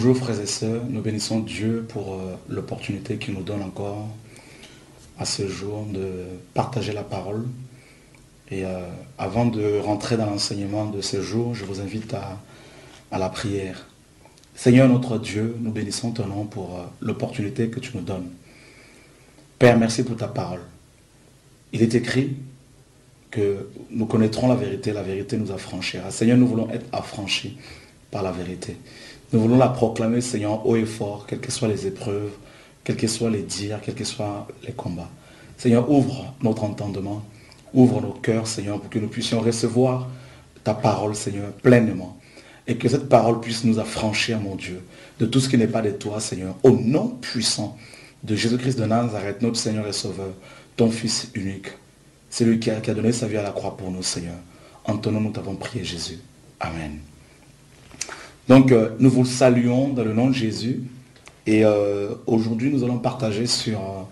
Bonjour frères et sœurs, nous bénissons Dieu pour l'opportunité qu'il nous donne encore à ce jour de partager la parole. Et avant de rentrer dans l'enseignement de ce jour, je vous invite à la prière. Seigneur notre Dieu, nous bénissons ton nom pour l'opportunité que tu nous donnes. Père, merci pour ta parole. Il est écrit que nous connaîtrons la vérité nous affranchira. Seigneur, nous voulons être affranchis par la vérité. Nous voulons la proclamer, Seigneur, haut et fort, quelles que soient les épreuves, quels que soient les dires, quels que soient les combats. Seigneur, ouvre notre entendement, ouvre nos cœurs, Seigneur, pour que nous puissions recevoir ta parole, Seigneur, pleinement. Et que cette parole puisse nous affranchir, mon Dieu, de tout ce qui n'est pas de toi, Seigneur. Au nom puissant de Jésus-Christ de Nazareth, notre Seigneur et Sauveur, ton Fils unique. C'est lui qui a donné sa vie à la croix pour nous, Seigneur. En ton nom, nous t'avons prié, Jésus. Amen. Donc, nous vous saluons dans le nom de Jésus. Et aujourd'hui, nous allons partager sur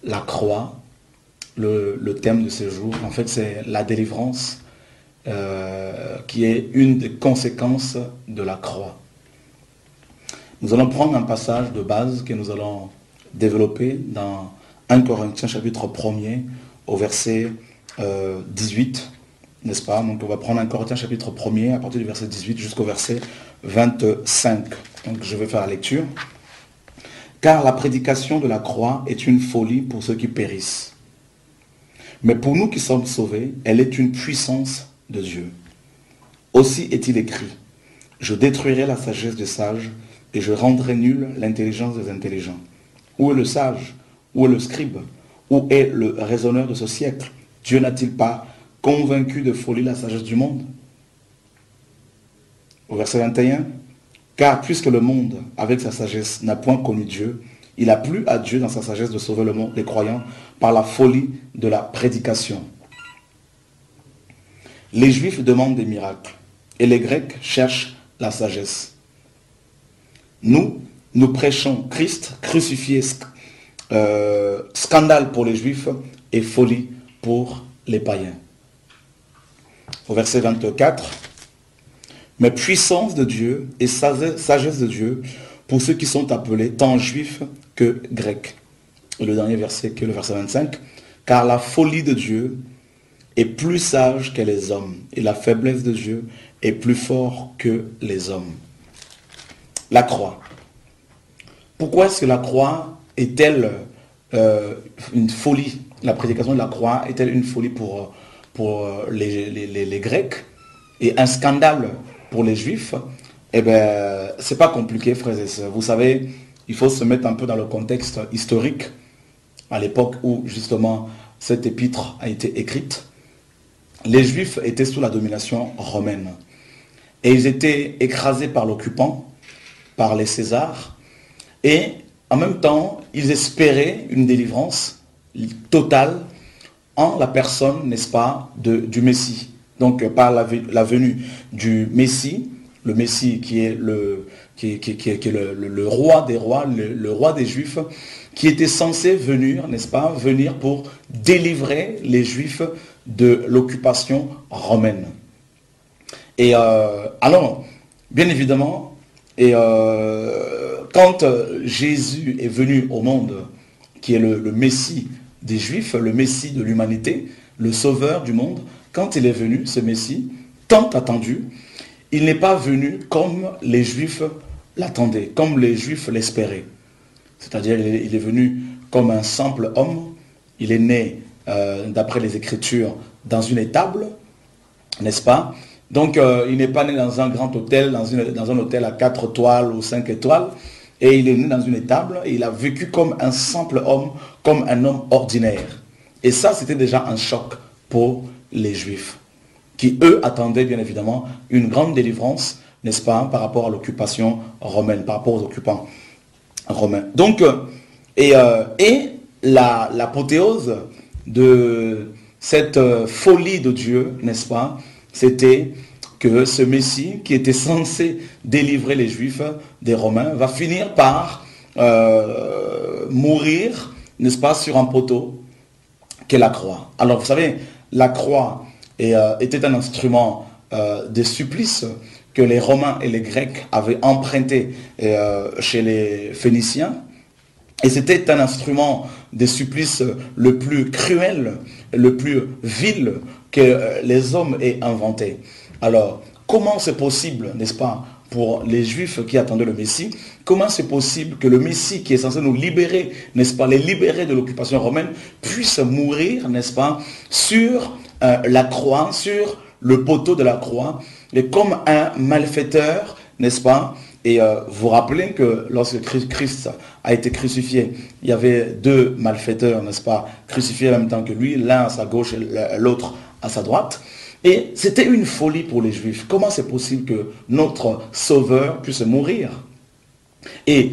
la croix, le thème de ce jour. En fait, c'est la délivrance, qui est une des conséquences de la croix. Nous allons prendre un passage de base que nous allons développer dans 1 Corinthiens chapitre 1er au verset 18. N'est-ce pas? Donc on va prendre 1 Corinthiens chapitre 1er à partir du verset 18 jusqu'au verset 25. Donc je vais faire la lecture. Car la prédication de la croix est une folie pour ceux qui périssent. Mais pour nous qui sommes sauvés, elle est une puissance de Dieu. Aussi est-il écrit, je détruirai la sagesse des sages et je rendrai nulle l'intelligence des intelligents. Où est le sage? Où est le scribe? Où est le raisonneur de ce siècle? Dieu n'a-t-il pas convaincu de folie la sagesse du monde? Au verset 21, car puisque le monde, avec sa sagesse, n'a point connu Dieu, il a plu à Dieu dans sa sagesse de sauver le monde, les croyants, par la folie de la prédication. Les Juifs demandent des miracles, et les Grecs cherchent la sagesse. Nous prêchons Christ crucifié, scandale pour les Juifs et folie pour les païens. Au verset 24, mais puissance de Dieu et sagesse de Dieu pour ceux qui sont appelés tant juifs que grecs. Et le dernier verset qui est le verset 25, car la folie de Dieu est plus sage que les hommes et la faiblesse de Dieu est plus fort que les hommes. La croix. Pourquoi est-ce que la croix est-elle une folie? La prédication de la croix est-elle une folie pour les Grecs et un scandale pour les Juifs? Eh bien, c'est pas compliqué, frères et sœurs. Vous savez, il faut se mettre un peu dans le contexte historique, à l'époque où, justement, cette épître a été écrite. Les Juifs étaient sous la domination romaine. Et ils étaient écrasés par l'occupant, par les Césars. Et en même temps, ils espéraient une délivrance totale en la personne, n'est-ce pas, du Messie. Donc par la venue du Messie, le Messie qui est le roi des rois, le roi des Juifs, qui était censé venir, n'est-ce pas, venir pour délivrer les Juifs de l'occupation romaine. Et alors, bien évidemment, quand Jésus est venu au monde, qui est le Messie des Juifs, le Messie de l'humanité, le sauveur du monde, quand il est venu, ce Messie, tant attendu, il n'est pas venu comme les Juifs l'attendaient, comme les Juifs l'espéraient. C'est-à-dire, il est venu comme un simple homme. Il est né, d'après les Écritures, dans une étable, n'est-ce pas? Donc, il n'est pas né dans un grand hôtel, dans un hôtel à 4 étoiles ou 5 étoiles. Et il est né dans une étable et il a vécu comme un simple homme, comme un homme ordinaire. Et ça, c'était déjà un choc pour les Juifs, qui, eux, attendaient bien évidemment une grande délivrance, n'est-ce pas, par rapport à l'occupation romaine, par rapport aux occupants romains. Donc, l'apothéose de cette folie de Dieu, n'est-ce pas, c'était que ce Messie, qui était censé délivrer les Juifs des Romains, va finir par mourir, n'est-ce pas, sur un poteau, qu'est la croix. Alors, vous savez, la croix était un instrument de supplice que les Romains et les Grecs avaient emprunté chez les Phéniciens. Et c'était un instrument de supplice le plus cruel, le plus vil que les hommes aient inventé. Alors, comment c'est possible, n'est-ce pas, pour les Juifs qui attendaient le Messie, comment c'est possible que le Messie qui est censé nous libérer, n'est-ce pas, les libérer de l'occupation romaine, puisse mourir, n'est-ce pas, sur la croix, sur le poteau de la croix, et comme un malfaiteur, n'est-ce pas? Et vous vous rappelez que lorsque Christ a été crucifié, il y avait deux malfaiteurs, n'est-ce pas, crucifiés en même temps que lui, l'un à sa gauche et l'autre à sa droite. Et c'était une folie pour les Juifs. Comment c'est possible que notre Sauveur puisse mourir? Et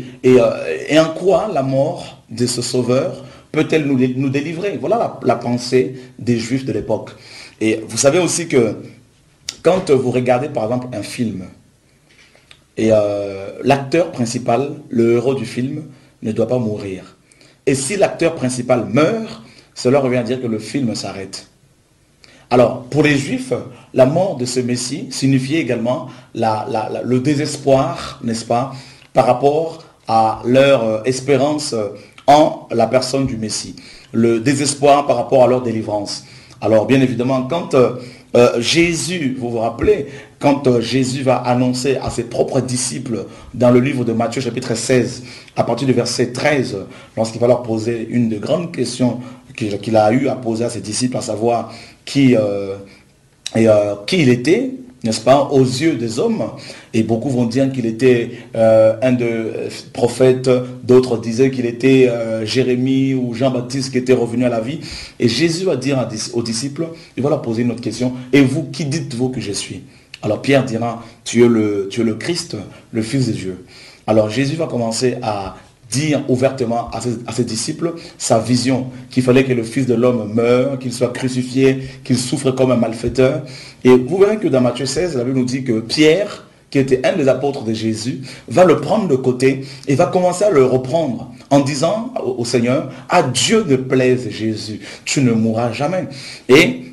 en quoi la mort de ce Sauveur peut-elle nous délivrer? Voilà la pensée des Juifs de l'époque. Et vous savez aussi que quand vous regardez par exemple un film, et l'acteur principal, le héros du film, ne doit pas mourir. Et si l'acteur principal meurt, cela revient à dire que le film s'arrête. Alors, pour les Juifs, la mort de ce Messie signifiait également le désespoir, n'est-ce pas, par rapport à leur espérance en la personne du Messie. Le désespoir par rapport à leur délivrance. Alors, bien évidemment, quand Jésus, vous vous rappelez, quand Jésus va annoncer à ses propres disciples dans le livre de Matthieu chapitre 16, à partir du verset 13, lorsqu'il va leur poser une des grandes questions qu'il a eu à poser à ses disciples, à savoir qui il était, n'est-ce pas, aux yeux des hommes. Et beaucoup vont dire qu'il était un des prophètes, d'autres disaient qu'il était Jérémie ou Jean-Baptiste qui était revenu à la vie. Et Jésus va dire aux disciples, il va leur poser une autre question, et vous, qui dites-vous que je suis? Alors Pierre dira, tu es le Christ, le Fils de Dieu. Alors Jésus va commencer à dire ouvertement à ses disciples sa vision, qu'il fallait que le Fils de l'homme meure, qu'il soit crucifié, qu'il souffre comme un malfaiteur. Et vous verrez que dans Matthieu 16, la Bible nous dit que Pierre, qui était un des apôtres de Jésus, va le prendre de côté et va commencer à le reprendre en disant au Seigneur, à Dieu ne plaise Jésus, tu ne mourras jamais. Et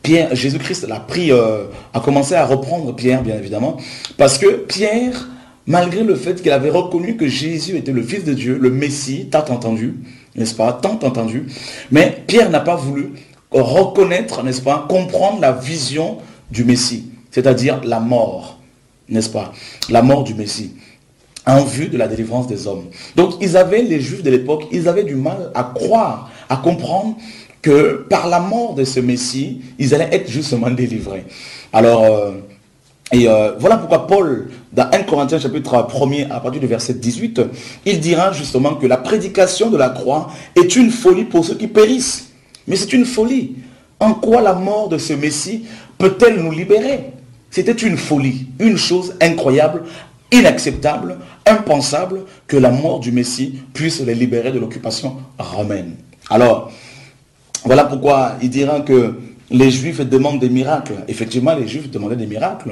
Pierre, Jésus-Christ l'a pris, a commencé à reprendre Pierre, bien évidemment, parce que Pierre, malgré le fait qu'il avait reconnu que Jésus était le Fils de Dieu, le Messie, tant entendu, n'est-ce pas, tant entendu, mais Pierre n'a pas voulu reconnaître, n'est-ce pas, comprendre la vision du Messie, c'est-à-dire la mort, n'est-ce pas, la mort du Messie, en vue de la délivrance des hommes. Donc, les Juifs de l'époque, ils avaient du mal à croire, à comprendre que par la mort de ce Messie, ils allaient être justement délivrés. Alors, voilà pourquoi Paul, dans 1 Corinthiens chapitre 1er, à partir du verset 18, il dira justement que la prédication de la croix est une folie pour ceux qui périssent. Mais c'est une folie. En quoi la mort de ce Messie peut-elle nous libérer? C'était une folie, une chose incroyable, inacceptable, impensable, que la mort du Messie puisse les libérer de l'occupation romaine. Alors, voilà pourquoi il dira que les Juifs demandent des miracles. Effectivement, les Juifs demandaient des miracles.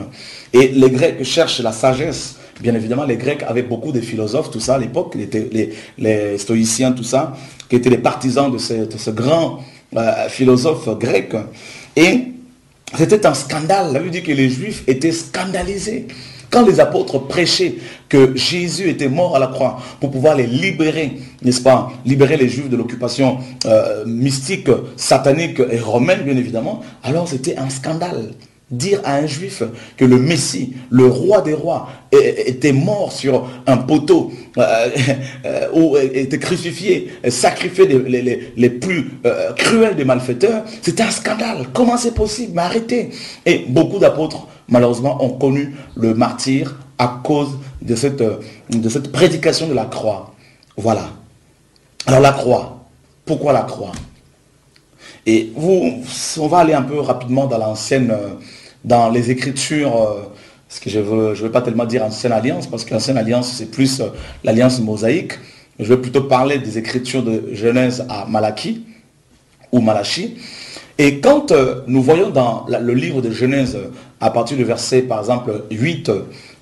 Et les Grecs cherchent la sagesse. Bien évidemment, les Grecs avaient beaucoup de philosophes, tout ça, à l'époque, les stoïciens, tout ça, qui étaient les partisans de ce grand philosophe grec. Et c'était un scandale. Ça veut dire que les Juifs étaient scandalisés. Quand les apôtres prêchaient que Jésus était mort à la croix pour pouvoir les libérer, n'est-ce pas, libérer les Juifs de l'occupation mystique, satanique et romaine, bien évidemment, alors c'était un scandale. Dire à un Juif que le Messie, le roi des rois, était mort sur un poteau, ou était crucifié, sacrifié les plus cruels des malfaiteurs, c'était un scandale. Comment c'est possible? Mais arrêtez. Et beaucoup d'apôtres, malheureusement, ont connu le martyre à cause de cette prédication de la croix. Voilà. Alors la croix. Pourquoi la croix? Et on va aller un peu rapidement dans les Écritures, parce que je veux pas tellement dire ancienne alliance, parce que l'ancienne alliance, c'est plus l'alliance mosaïque. Je vais plutôt parler des Écritures de Genèse à Malachie, ou Malachie. Et quand nous voyons dans le livre de Genèse, à partir du verset, par exemple, 8,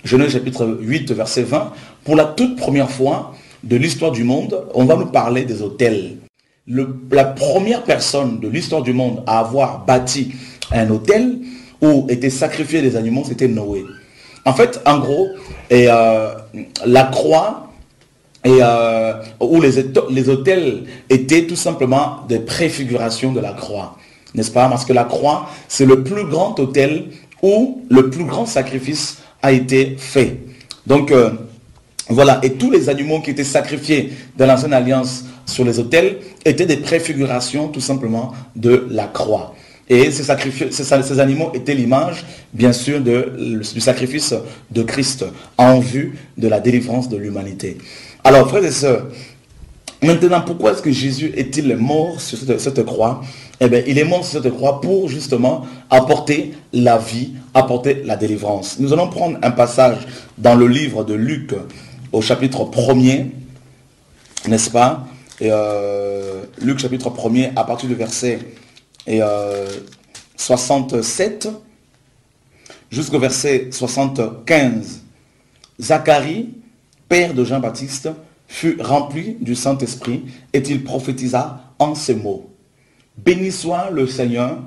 Genèse chapitre 8, verset 20, pour la toute première fois de l'histoire du monde, on va nous parler des autels. La première personne de l'histoire du monde à avoir bâti un autel où étaient sacrifiés des animaux, c'était Noé. En fait, en gros, la croix où les autels étaient tout simplement des préfigurations de la croix. N'est-ce pas? Parce que la croix, c'est le plus grand autel où le plus grand sacrifice a été fait. Donc, voilà. Et tous les animaux qui étaient sacrifiés dans l'ancienne alliance sur les autels étaient des préfigurations tout simplement de la croix. Et ces animaux étaient l'image, bien sûr, du sacrifice de Christ en vue de la délivrance de l'humanité. Alors, frères et sœurs, maintenant, pourquoi est-ce que Jésus est-il mort sur cette croix? Eh bien, il est mort sur cette croix pour justement apporter la vie, apporter la délivrance. Nous allons prendre un passage dans le livre de Luc, au chapitre 1er, n'est-ce pas? Luc chapitre 1er, à partir du verset 67 jusqu'au verset 75. Zacharie, père de Jean-Baptiste, fut rempli du Saint-Esprit et il prophétisa en ces mots. Béni soit le Seigneur,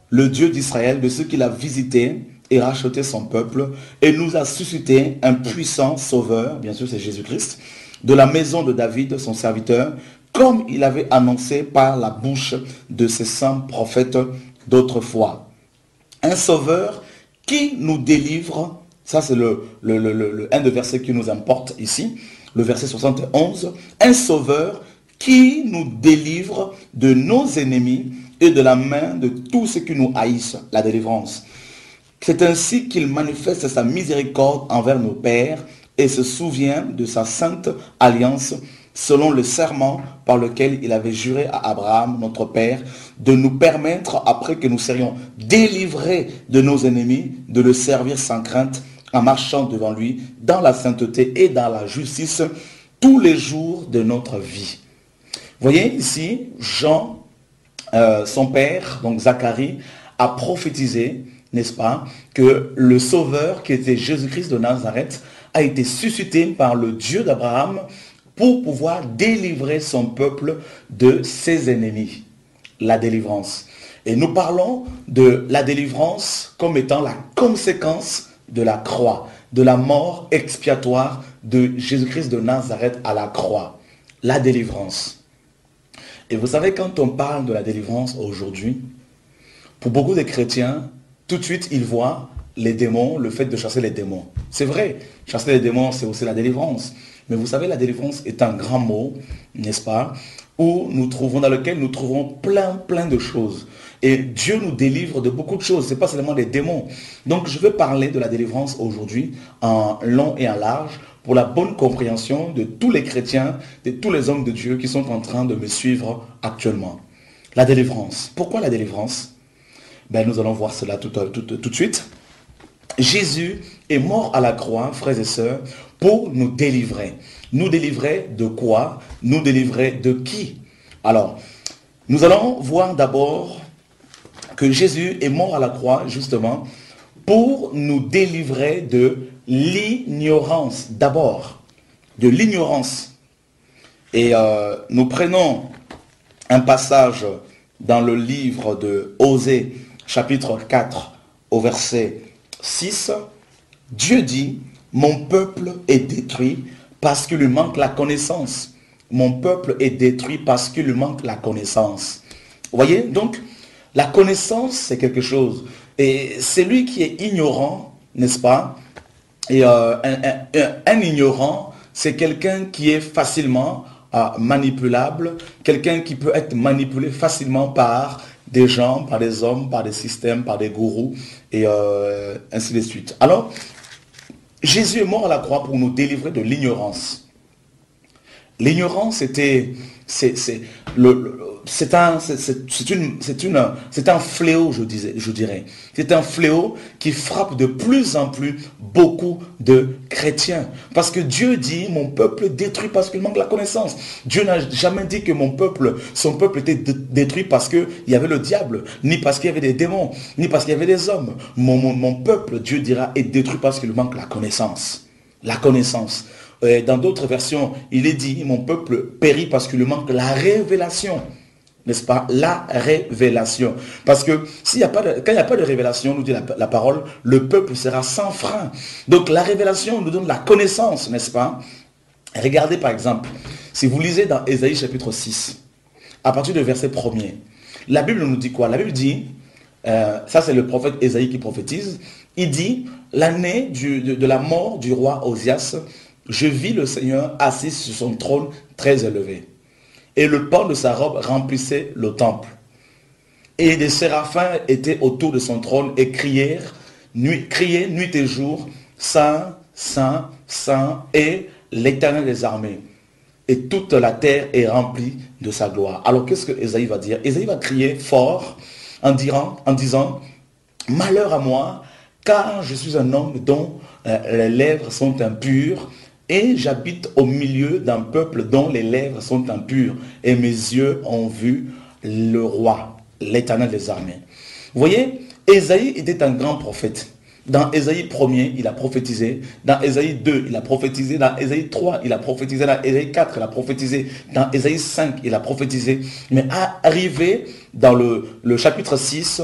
le Dieu d'Israël, de ceux qu'il a visité et racheté son peuple, et nous a suscité un puissant sauveur, bien sûr c'est Jésus-Christ, de la maison de David, son serviteur, comme il avait annoncé par la bouche de ses saints prophètes d'autrefois. Un sauveur qui nous délivre, ça c'est un des versets qui nous importe ici, le verset 71, un sauveur qui nous délivre de nos ennemis et de la main de tous ceux qui nous haïssent, la délivrance. C'est ainsi qu'il manifeste sa miséricorde envers nos pères et se souvient de sa sainte alliance selon le serment par lequel il avait juré à Abraham, notre père, de nous permettre, après que nous serions délivrés de nos ennemis, de le servir sans crainte, en marchant devant lui, dans la sainteté et dans la justice, tous les jours de notre vie. Vous voyez ici, Jean, son père, donc Zacharie, a prophétisé, n'est-ce pas, que le sauveur qui était Jésus-Christ de Nazareth a été suscité par le Dieu d'Abraham pour pouvoir délivrer son peuple de ses ennemis. La délivrance. Et nous parlons de la délivrance comme étant la conséquence de la croix, de la mort expiatoire de Jésus-Christ de Nazareth à la croix. La délivrance. Et vous savez, quand on parle de la délivrance aujourd'hui, pour beaucoup de chrétiens, tout de suite, ils voient les démons, le fait de chasser les démons. C'est vrai, chasser les démons, c'est aussi la délivrance. Mais vous savez, la délivrance est un grand mot, n'est-ce pas, dans lequel nous trouvons plein de choses. Et Dieu nous délivre de beaucoup de choses, ce n'est pas seulement les démons. Donc je veux parler de la délivrance aujourd'hui en long et en large pour la bonne compréhension de tous les chrétiens, de tous les hommes de Dieu qui sont en train de me suivre actuellement. La délivrance. Pourquoi la délivrance? Nous allons voir cela tout de suite. Jésus est mort à la croix, frères et sœurs, pour nous délivrer. Nous délivrer de quoi? Nous délivrer de qui? Alors, nous allons voir d'abord que Jésus est mort à la croix, justement, pour nous délivrer de l'ignorance. D'abord, de l'ignorance. Et nous prenons un passage dans le livre de Osée, chapitre 4, au verset 6. Dieu dit, mon peuple est détruit parce qu'il lui manque la connaissance. Mon peuple est détruit parce qu'il lui manque la connaissance. Vous voyez, donc, la connaissance, c'est quelque chose. Et celui qui est ignorant, n'est-ce pas? Et un ignorant, c'est quelqu'un qui est facilement manipulable, quelqu'un qui peut être manipulé facilement par des gens, par des hommes, par des systèmes, par des gourous, et ainsi de suite. Alors, Jésus est mort à la croix pour nous délivrer de l'ignorance. L'ignorance, c'est un fléau, je dirais. C'est un fléau qui frappe de plus en plus beaucoup de chrétiens. Parce que Dieu dit, mon peuple détruit parce qu'il manque la connaissance. Dieu n'a jamais dit que son peuple était détruit parce qu'il y avait le diable, ni parce qu'il y avait des démons, ni parce qu'il y avait des hommes. Mon peuple, Dieu dira, est détruit parce qu'il manque la connaissance. La connaissance. Dans d'autres versions, il est dit, mon peuple périt parce qu'il lui manque la révélation. n'est-ce pas, la révélation. Parce que quand il n'y a pas de révélation, nous dit la parole, le peuple sera sans frein. Donc la révélation nous donne la connaissance, n'est-ce pas? Regardez par exemple, si vous lisez dans Ésaïe chapitre 6, à partir du verset 1er, la Bible nous dit quoi? La Bible dit, ça c'est le prophète Ésaïe qui prophétise, il dit, l'année de la mort du roi Osias, je vis le Seigneur assis sur son trône très élevé. Et le pan de sa robe remplissait le temple. Et des séraphins étaient autour de son trône et criaient nuit et jour, Saint, Saint, Saint, et l'Éternel des armées. Et toute la terre est remplie de sa gloire. Alors qu'est-ce que Ésaïe va dire? Ésaïe va crier fort en disant, malheur à moi, car je suis un homme dont les lèvres sont impures, et j'habite au milieu d'un peuple dont les lèvres sont impures, et mes yeux ont vu le roi, l'Éternel des armées. Vous voyez, Ésaïe était un grand prophète. Dans Ésaïe 1er, il a prophétisé. Dans Ésaïe 2, il a prophétisé. Dans Ésaïe 3, il a prophétisé. Dans Ésaïe 4, il a prophétisé. Dans Ésaïe 5, il a prophétisé. Mais arrivé dans le chapitre 6,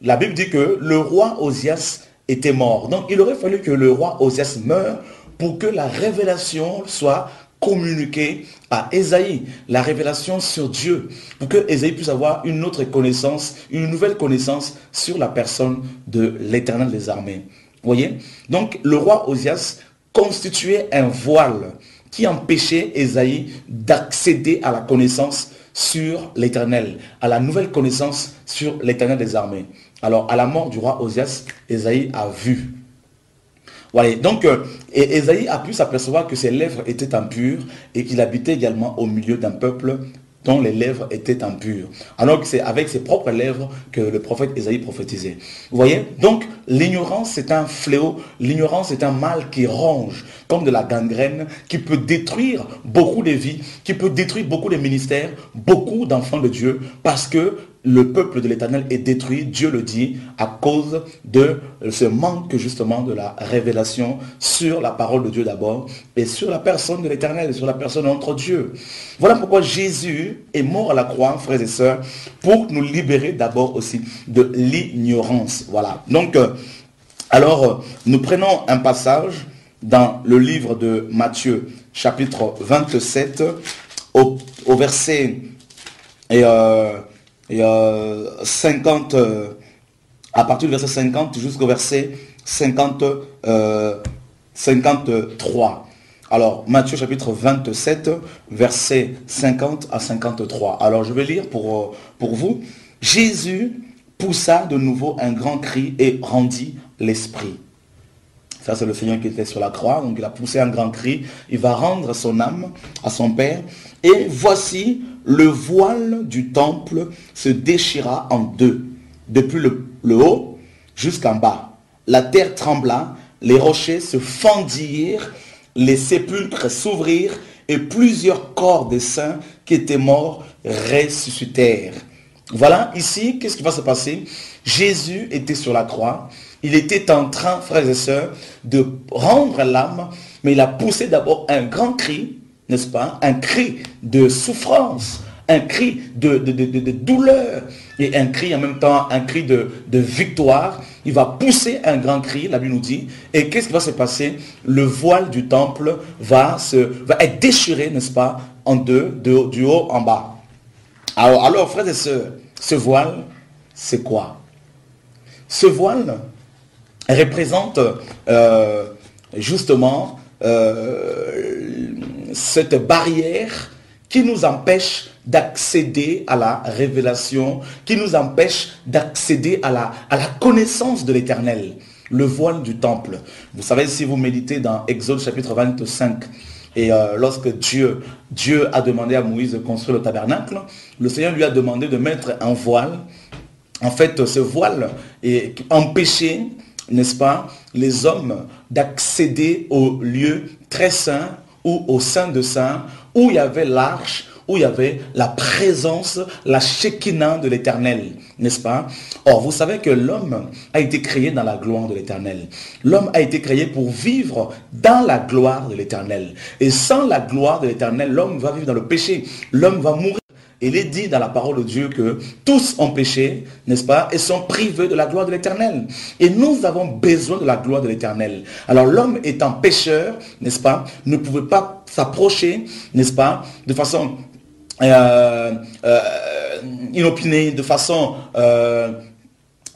la Bible dit que le roi Osias était mort. Donc il aurait fallu que le roi Osias meure pour que la révélation soit communiquée à Ésaïe, la révélation sur Dieu, pour que Ésaïe puisse avoir une autre connaissance, une nouvelle connaissance sur la personne de l'Éternel des armées. Vous voyez? Donc le roi Osias constituait un voile qui empêchait Ésaïe d'accéder à la connaissance sur l'Éternel, à la nouvelle connaissance sur l'Éternel des armées. Alors à la mort du roi Osias, Ésaïe a vu. Voilà, donc Ésaïe a pu s'apercevoir que ses lèvres étaient impures et qu'il habitait également au milieu d'un peuple dont les lèvres étaient impures. Alors que c'est avec ses propres lèvres que le prophète Ésaïe prophétisait. Vous voyez? Donc l'ignorance c'est un fléau, l'ignorance est un mal qui ronge, comme de la gangrène, qui peut détruire beaucoup de vies, qui peut détruire beaucoup de ministères, beaucoup d'enfants de Dieu, parce que le peuple de l'Éternel est détruit, Dieu le dit, à cause de ce manque justement de la révélation sur la parole de Dieu d'abord, et sur la personne de l'Éternel, sur la personne de notre Dieu. Voilà pourquoi Jésus est mort à la croix, frères et sœurs, pour nous libérer d'abord aussi de l'ignorance. Voilà. Donc, alors, nous prenons un passage dans le livre de Matthieu, chapitre 27, au verset 50, à partir du verset 50 jusqu'au verset 53. Alors, Matthieu chapitre 27, verset 50 à 53. Alors, je vais lire pour vous. Jésus poussa de nouveau un grand cri et rendit l'esprit. Ça, c'est le Seigneur qui était sur la croix. Donc, il a poussé un grand cri. Il va rendre son âme à son Père. Et voici, le voile du temple se déchira en deux, depuis le haut jusqu'en bas. La terre trembla, les rochers se fendirent, les sépulcres s'ouvrirent, et plusieurs corps des saints qui étaient morts ressuscitèrent. Voilà, ici, qu'est-ce qui va se passer? Jésus était sur la croix. Il était en train, frères et sœurs, de rendre l'âme, mais il a poussé d'abord un grand cri, n'est-ce pas? Un cri de souffrance, un cri de douleur, et un cri en même temps, un cri de victoire. Il va pousser un grand cri, la Bible nous dit, et qu'est-ce qui va se passer? Le voile du temple va être déchiré, n'est-ce pas, en deux, du haut en bas. Alors, frères et sœurs, ce voile, c'est quoi? Ce voile représente justement cette barrière qui nous empêche d'accéder à la révélation, qui nous empêche d'accéder à la connaissance de l'Éternel. Le voile du temple. Vous savez, si vous méditez dans Exode chapitre 25, et lorsque Dieu a demandé à Moïse de construire le tabernacle, le Seigneur lui a demandé de mettre un voile. En fait, ce voile empêchait, n'est-ce pas, les hommes d'accéder au lieu très saint ou au Saint de Saints, où il y avait l'arche, où il y avait la présence, la Shekinah de l'Éternel, n'est-ce pas? Or, vous savez que l'homme a été créé dans la gloire de l'Éternel. L'homme a été créé pour vivre dans la gloire de l'Éternel. Et sans la gloire de l'Éternel, l'homme va vivre dans le péché. L'homme va mourir. Il est dit dans la parole de Dieu que tous ont péché, n'est-ce pas, et sont privés de la gloire de l'Éternel. Et nous avons besoin de la gloire de l'Éternel. Alors l'homme étant pécheur, n'est-ce pas, ne pouvait pas s'approcher, n'est-ce pas, de façon inopinée, de façon,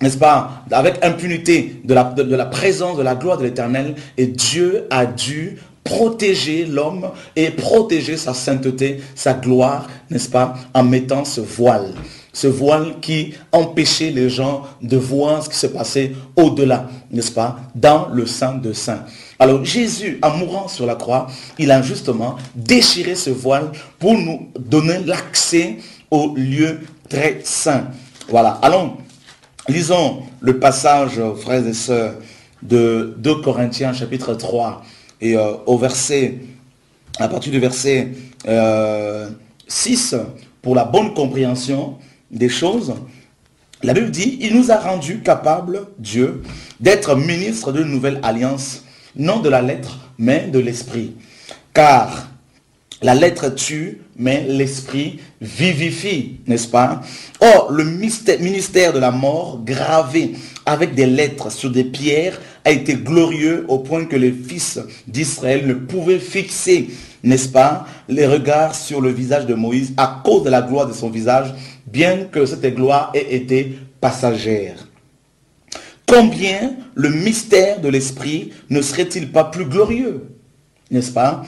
n'est-ce pas, avec impunité de la présence, de la gloire de l'Éternel. Et Dieu a dû protéger l'homme et protéger sa sainteté, sa gloire, n'est-ce pas, en mettant ce voile. Ce voile qui empêchait les gens de voir ce qui se passait au-delà, n'est-ce pas, dans le Saint de Saints. Alors Jésus, en mourant sur la croix, il a justement déchiré ce voile pour nous donner l'accès au lieu très saint. Voilà, allons, lisons le passage, frères et sœurs, de 2 Corinthiens chapitre 3 et à partir du verset 6, pour la bonne compréhension des choses. La Bible dit, il nous a rendus capables, Dieu, d'être ministres d'une nouvelle alliance, non de la lettre, mais de l'esprit. Car la lettre tue, mais l'esprit vivifie, n'est-ce pas? Or, le ministère de la mort, gravé avec des lettres sur des pierres, a été glorieux au point que les fils d'Israël ne pouvaient fixer, n'est-ce pas, les regards sur le visage de Moïse à cause de la gloire de son visage, bien que cette gloire ait été passagère. Combien le mystère de l'esprit ne serait-il pas plus glorieux, n'est-ce pas?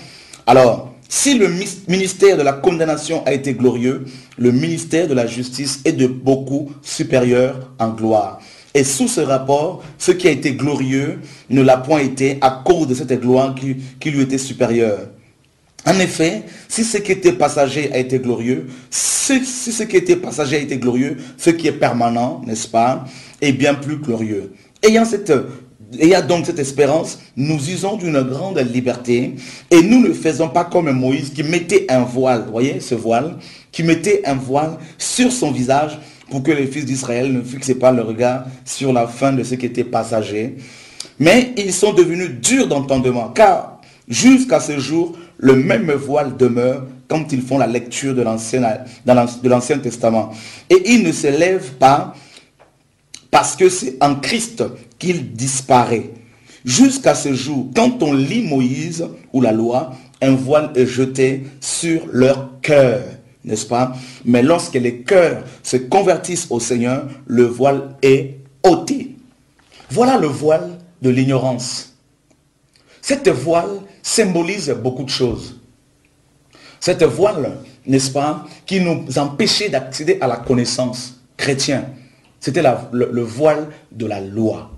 Alors, si le ministère de la condamnation a été glorieux, le ministère de la justice est de beaucoup supérieur en gloire. Et sous ce rapport, ce qui a été glorieux ne l'a point été à cause de cette gloire qui lui était supérieure. En effet, si ce qui était passager a été glorieux, si ce qui était passager a été glorieux, ce qui est permanent, n'est-ce pas, est bien plus glorieux. Ayant donc cette espérance, nous usons d'une grande liberté et nous ne faisons pas comme Moïse qui mettait un voile, vous voyez ce voile, qui mettait un voile sur son visage pour que les fils d'Israël ne fixaient pas le regard sur la fin de ce qui était passager. Mais ils sont devenus durs d'entendement, car jusqu'à ce jour, le même voile demeure quand ils font la lecture de l'Ancien Testament. Et il ne se lève pas parce que c'est en Christ qu'il disparaît. Jusqu'à ce jour, quand on lit Moïse ou la loi, un voile est jeté sur leur cœur, n'est-ce pas? Mais lorsque les cœurs se convertissent au Seigneur, le voile est ôté. Voilà le voile de l'ignorance. Cette voile symbolise beaucoup de choses. Cette voile, n'est-ce pas, qui nous empêchait d'accéder à la connaissance chrétienne. C'était le voile de la loi.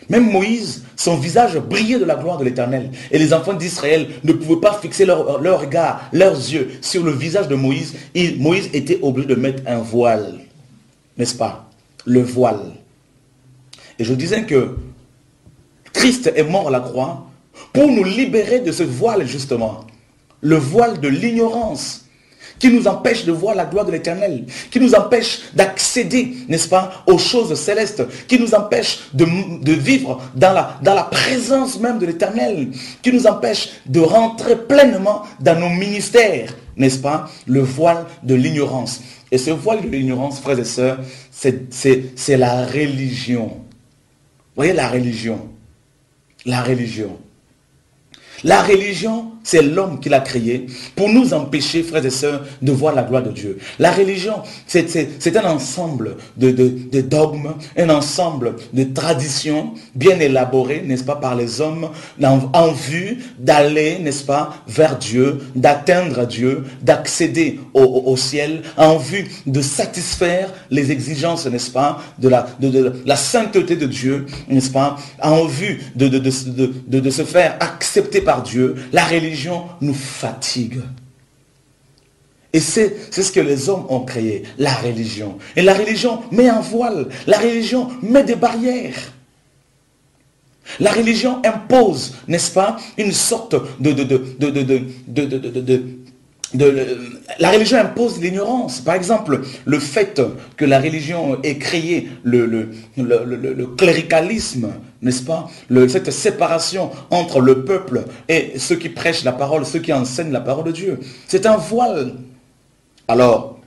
Même Moïse, son visage brillait de la gloire de l'Éternel. Et les enfants d'Israël ne pouvaient pas fixer leur regard, leurs yeux sur le visage de Moïse. Moïse était obligé de mettre un voile. N'est-ce pas? Le voile. Et je disais que Christ est mort à la croix pour nous libérer de ce voile justement. Le voile de l'ignorance qui nous empêche de voir la gloire de l'Éternel, qui nous empêche d'accéder, n'est-ce pas, aux choses célestes, qui nous empêche de vivre dans la présence même de l'Éternel, qui nous empêche de rentrer pleinement dans nos ministères, n'est-ce pas, le voile de l'ignorance. Et ce voile de l'ignorance, frères et sœurs, c'est la religion. Vous voyez la religion? La religion. La religion, c'est l'homme qui l'a créée pour nous empêcher, frères et sœurs, de voir la gloire de Dieu. La religion, c'est un ensemble de dogmes, un ensemble de traditions bien élaborées, n'est-ce pas, par les hommes, en vue d'aller, n'est-ce pas, vers Dieu, d'atteindre Dieu, d'accéder au ciel, en vue de satisfaire les exigences, n'est-ce pas, de la sainteté de Dieu, n'est-ce pas, en vue de se faire accepter par Dieu. La religion nous fatigue. Et c'est ce que les hommes ont créé, la religion. Et la religion met un voile, la religion met des barrières. La religion impose, n'est-ce pas, une sorte la religion impose l'ignorance. Par exemple, le fait que la religion ait créé le cléricalisme, n'est-ce pas, cette séparation entre le peuple et ceux qui prêchent la parole, ceux qui enseignent la parole de Dieu. C'est un voile Alors,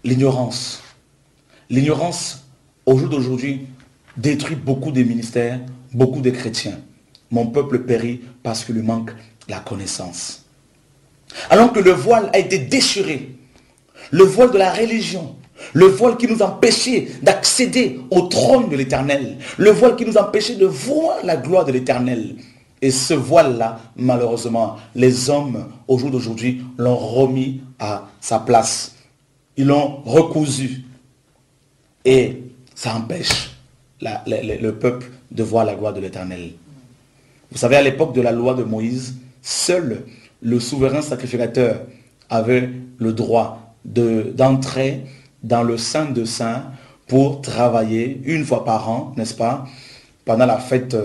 l'ignorance. L'ignorance, au jour d'aujourd'hui, détruit beaucoup de ministères, beaucoup de chrétiens. Mon peuple périt parce qu'il lui manque la connaissance. Alors que le voile a été déchiré, le voile de la religion, le voile qui nous empêchait d'accéder au trône de l'Éternel, le voile qui nous empêchait de voir la gloire de l'Éternel. Et ce voile-là, malheureusement, les hommes, au jour d'aujourd'hui, l'ont remis à sa place. Ils l'ont recousu. Et ça empêche le peuple de voir la gloire de l'Éternel. Vous savez, à l'époque de la loi de Moïse, seul le souverain sacrificateur avait le droit d'entrer dans le Saint de Saints pour travailler une fois par an, n'est-ce pas, pendant la fête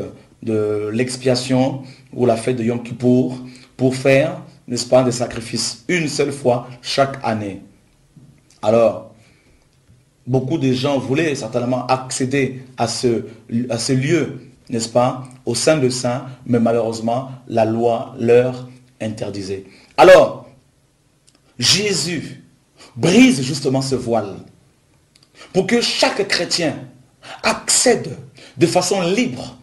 de l'expiation ou la fête de Yom Kippour, pour faire, n'est-ce pas, des sacrifices une seule fois chaque année. Alors, beaucoup de gens voulaient certainement accéder à ce lieu, n'est-ce pas, au Saint de Saints, mais malheureusement, la loi leur interdisait. Alors, Jésus brise justement ce voile pour que chaque chrétien accède de façon libre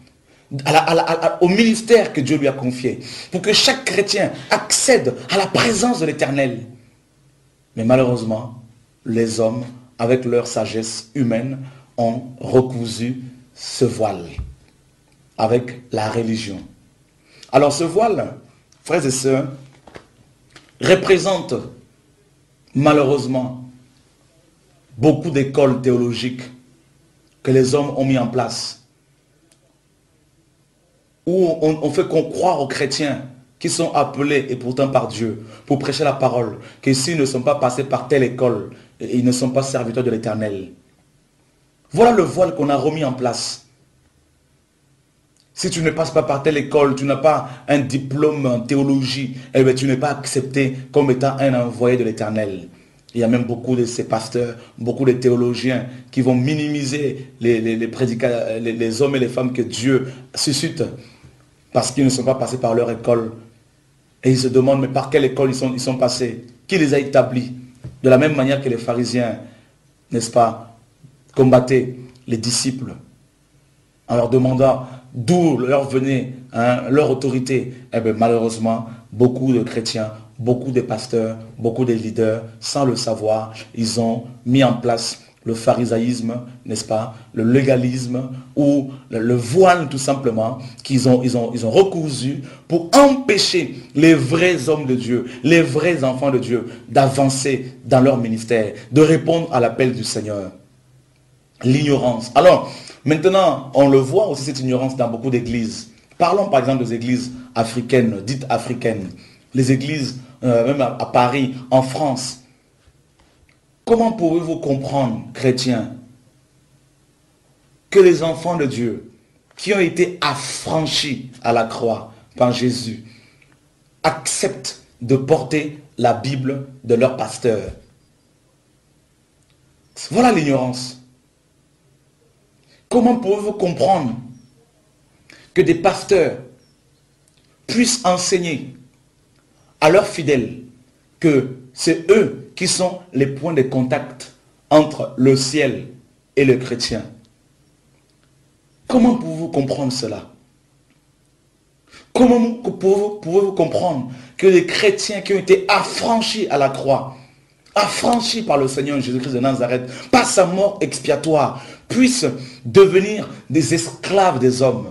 au ministère que Dieu lui a confié, pour que chaque chrétien accède à la présence de l'Éternel. Mais malheureusement, les hommes, avec leur sagesse humaine, ont recousu ce voile avec la religion. Alors ce voile, frères et sœurs, représente malheureusement beaucoup d'écoles théologiques que les hommes ont mis en place, où on fait croire aux chrétiens qui sont appelés et pourtant par Dieu pour prêcher la parole, que s'ils ne sont pas passés par telle école, ils ne sont pas serviteurs de l'Éternel. Voilà le voile qu'on a remis en place. Si tu ne passes pas par telle école, tu n'as pas un diplôme en théologie, eh bien, tu n'es pas accepté comme étant un envoyé de l'Éternel. Il y a même beaucoup de ces pasteurs, beaucoup de théologiens qui vont minimiser les prédicateurs, les hommes et les femmes que Dieu suscite parce qu'ils ne sont pas passés par leur école. Et ils se demandent, mais par quelle école ils sont passés? Qui les a établis? De la même manière que les pharisiens, n'est-ce pas, combattaient les disciples en leur demandant d'où leur venait leur autorité. Eh bien, malheureusement, beaucoup de chrétiens, beaucoup de pasteurs, beaucoup de leaders, sans le savoir, ils ont mis en place le pharisaïsme, n'est-ce pas, le légalisme ou le voile tout simplement, qu'ils ont recousu pour empêcher les vrais hommes de Dieu, les vrais enfants de Dieu d'avancer dans leur ministère, de répondre à l'appel du Seigneur. L'ignorance. Alors, maintenant, on le voit aussi cette ignorance dans beaucoup d'églises. Parlons par exemple des églises africaines, dites africaines. Les églises, même à Paris, en France. Comment pouvez-vous comprendre, chrétiens, que les enfants de Dieu, qui ont été affranchis à la croix par Jésus, acceptent de porter la Bible de leur pasteur? Voilà l'ignorance. Comment pouvez-vous comprendre que des pasteurs puissent enseigner à leurs fidèles que c'est eux qui sont les points de contact entre le ciel et le chrétien? Comment pouvez-vous comprendre cela? Comment pouvez-vous comprendre que les chrétiens qui ont été affranchis à la croix, affranchis par le Seigneur Jésus-Christ de Nazareth, par sa mort expiatoire, puissent devenir des esclaves des hommes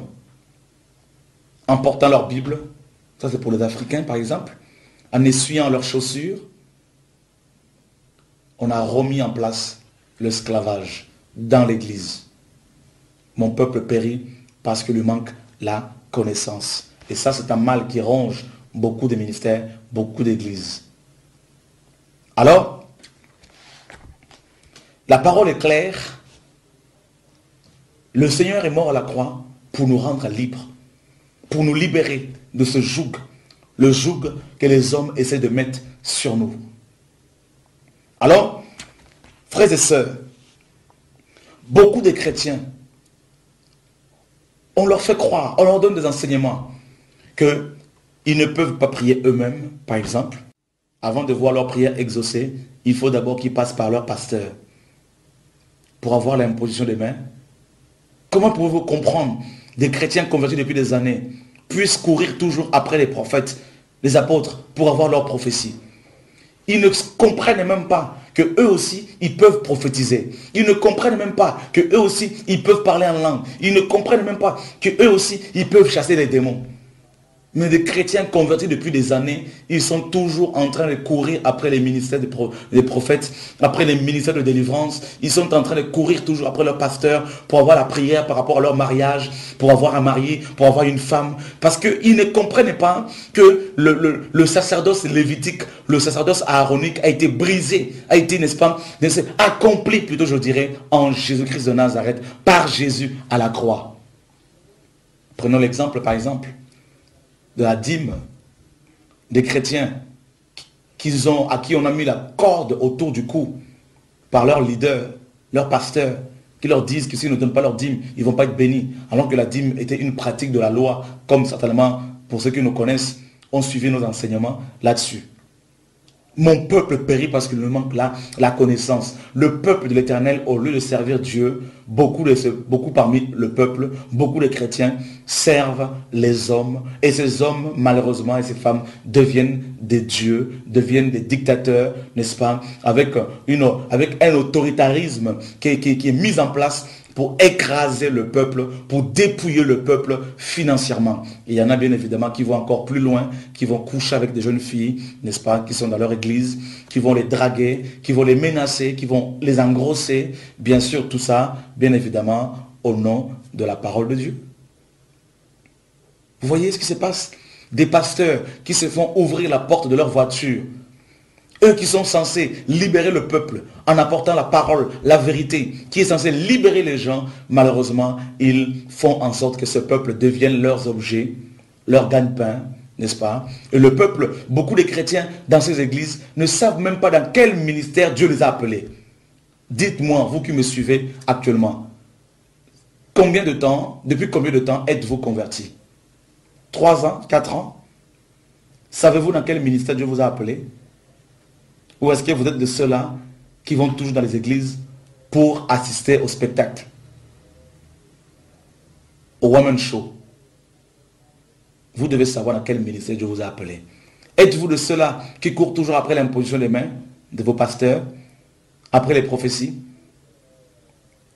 en portant leur Bible? Ça c'est pour les Africains par exemple. En essuyant leurs chaussures, on a remis en place l'esclavage dans l'église. Mon peuple périt parce qu'il lui manque la connaissance. Et ça, c'est un mal qui ronge beaucoup de ministères, beaucoup d'églises. Alors, la parole est claire. Le Seigneur est mort à la croix pour nous rendre libres, pour nous libérer de ce joug, le joug que les hommes essaient de mettre sur nous. Alors, frères et sœurs, beaucoup de chrétiens, on leur fait croire, on leur donne des enseignements qu'ils ne peuvent pas prier eux-mêmes, par exemple. avant de voir leur prière exaucée, il faut d'abord qu'ils passent par leur pasteur pour avoir l'imposition des mains. Comment pouvez-vous comprendre des chrétiens convertis depuis des années puissent courir toujours après les prophètes, les apôtres, pour avoir leur prophétie? Ils ne comprennent même pas que eux aussi, ils peuvent prophétiser. Ils ne comprennent même pas que eux aussi, ils peuvent parler en langue. Ils ne comprennent même pas que eux aussi, ils peuvent chasser les démons. Mais des chrétiens convertis depuis des années, ils sont toujours en train de courir après les ministères des prophètes, après les ministères de délivrance. Ils sont en train de courir toujours après leur pasteur pour avoir la prière par rapport à leur mariage, pour avoir un mari, pour avoir une femme. Parce qu'ils ne comprennent pas que le sacerdoce lévitique, le sacerdoce aaronique a été brisé, a été, n'est-ce pas, accompli plutôt, je dirais, en Jésus-Christ de Nazareth, par Jésus à la croix. Prenons l'exemple, par exemple, de la dîme des chrétiens à qui on a mis la corde autour du cou par leur leader, leur pasteur, qui leur disent que s'ils ne donnent pas leur dîme, ils ne vont pas être bénis. Alors que la dîme était une pratique de la loi, comme certainement, pour ceux qui nous connaissent, ont suivi nos enseignements là-dessus. Mon peuple périt parce qu'il me manque la connaissance. Le peuple de l'Éternel, au lieu de servir Dieu, beaucoup parmi le peuple, beaucoup de chrétiens servent les hommes. Et ces hommes, malheureusement, et ces femmes deviennent des dieux, deviennent des dictateurs, n'est-ce pas, avec un autoritarisme qui est mis en place pour écraser le peuple, pour dépouiller le peuple financièrement. Et il y en a bien évidemment qui vont encore plus loin, qui vont coucher avec des jeunes filles, n'est-ce pas, qui sont dans leur église, qui vont les draguer, qui vont les menacer, qui vont les engrosser. Bien sûr, tout ça, bien évidemment, au nom de la parole de Dieu. Vous voyez ce qui se passe? Des pasteurs qui se font ouvrir la porte de leur voiture. Eux qui sont censés libérer le peuple en apportant la parole, la vérité, qui est censé libérer les gens, malheureusement, ils font en sorte que ce peuple devienne leurs objets, leur gagne-pain, n'est-ce pas? Et le peuple, beaucoup de chrétiens dans ces églises ne savent même pas dans quel ministère Dieu les a appelés. Dites-moi, vous qui me suivez actuellement, depuis combien de temps êtes-vous convertis? 3 ans? 4 ans? Savez-vous dans quel ministère Dieu vous a appelé? Ou est-ce que vous êtes de ceux-là qui vont toujours dans les églises pour assister au spectacle, au woman show? Vous devez savoir dans quel ministère Dieu vous a appelé. Êtes-vous de ceux-là qui courent toujours après l'imposition des mains de vos pasteurs, après les prophéties?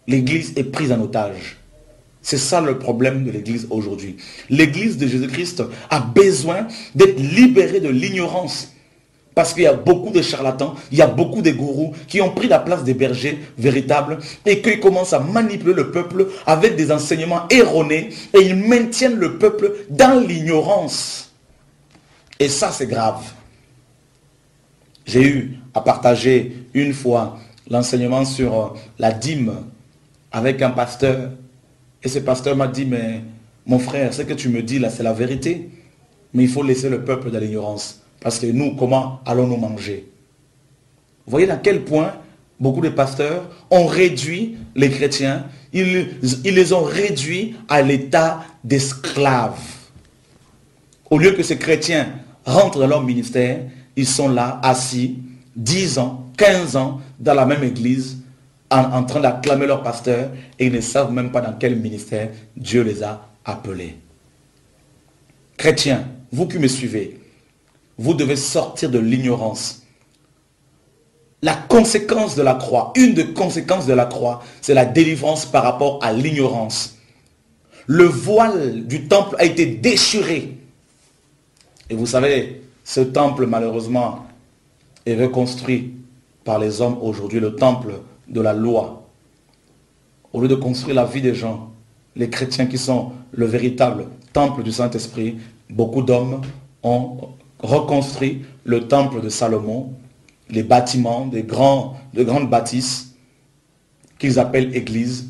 L'église est prise en otage. C'est ça le problème de l'église aujourd'hui. L'église de Jésus-Christ a besoin d'être libérée de l'ignorance. Parce qu'il y a beaucoup de charlatans, il y a beaucoup de gourous qui ont pris la place des bergers véritables et qui commencent à manipuler le peuple avec des enseignements erronés et ils maintiennent le peuple dans l'ignorance. Et ça, c'est grave. J'ai eu à partager une fois l'enseignement sur la dîme avec un pasteur. Et ce pasteur m'a dit, mais mon frère, ce que tu me dis là, c'est la vérité. Mais il faut laisser le peuple dans l'ignorance. Parce que nous, comment allons-nous manger? Vous voyez dans quel point beaucoup de pasteurs ont réduit les chrétiens, ils les ont réduits à l'état d'esclaves. Au lieu que ces chrétiens rentrent dans leur ministère, ils sont là, assis, 10 ans, 15 ans, dans la même église, en train d'acclamer leur pasteur, et ils ne savent même pas dans quel ministère Dieu les a appelés. Chrétiens, vous qui me suivez, vous devez sortir de l'ignorance. La conséquence de la croix, une des conséquences de la croix, c'est la délivrance par rapport à l'ignorance. Le voile du temple a été déchiré. Et vous savez, ce temple, malheureusement, est reconstruit par les hommes aujourd'hui, le temple de la loi. Au lieu de construire la vie des gens, les chrétiens qui sont le véritable temple du Saint-Esprit, beaucoup d'hommes ont reconstruit le temple de Salomon, les bâtiments, de grandes bâtisses qu'ils appellent églises,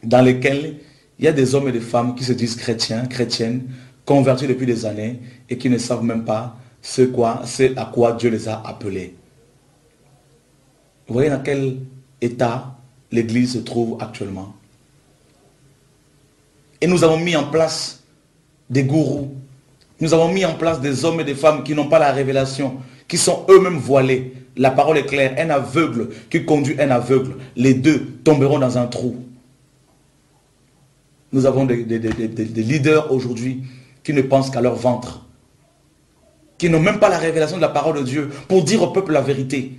dans lesquelles il y a des hommes et des femmes qui se disent chrétiens, chrétiennes, convertis depuis des années et qui ne savent même pas c'est à quoi Dieu les a appelés. Vous voyez dans quel état l'église se trouve actuellement. Et nous avons mis en place des gourous. Nous avons mis en place des hommes et des femmes qui n'ont pas la révélation, qui sont eux-mêmes voilés. La parole est claire, un aveugle qui conduit un aveugle, les deux tomberont dans un trou. Nous avons des leaders aujourd'hui qui ne pensent qu'à leur ventre, qui n'ont même pas la révélation de la parole de Dieu pour dire au peuple la vérité,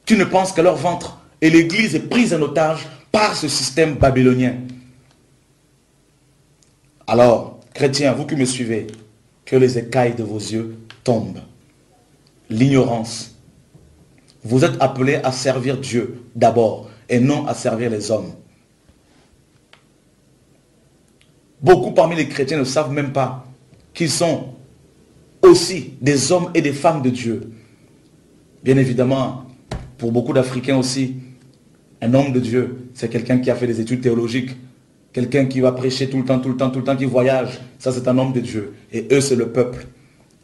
qui ne pensent qu'à leur ventre. Et l'Église est prise en otage par ce système babylonien. Alors, chrétiens, vous qui me suivez, que les écailles de vos yeux tombent. L'ignorance. Vous êtes appelés à servir Dieu d'abord et non à servir les hommes. Beaucoup parmi les chrétiens ne savent même pas qu'ils sont aussi des hommes et des femmes de Dieu. Bien évidemment, pour beaucoup d'Africains aussi, un homme de Dieu, c'est quelqu'un qui a fait des études théologiques, quelqu'un qui va prêcher tout le temps, qui voyage. Ça, c'est un homme de Dieu. Et eux, c'est le peuple.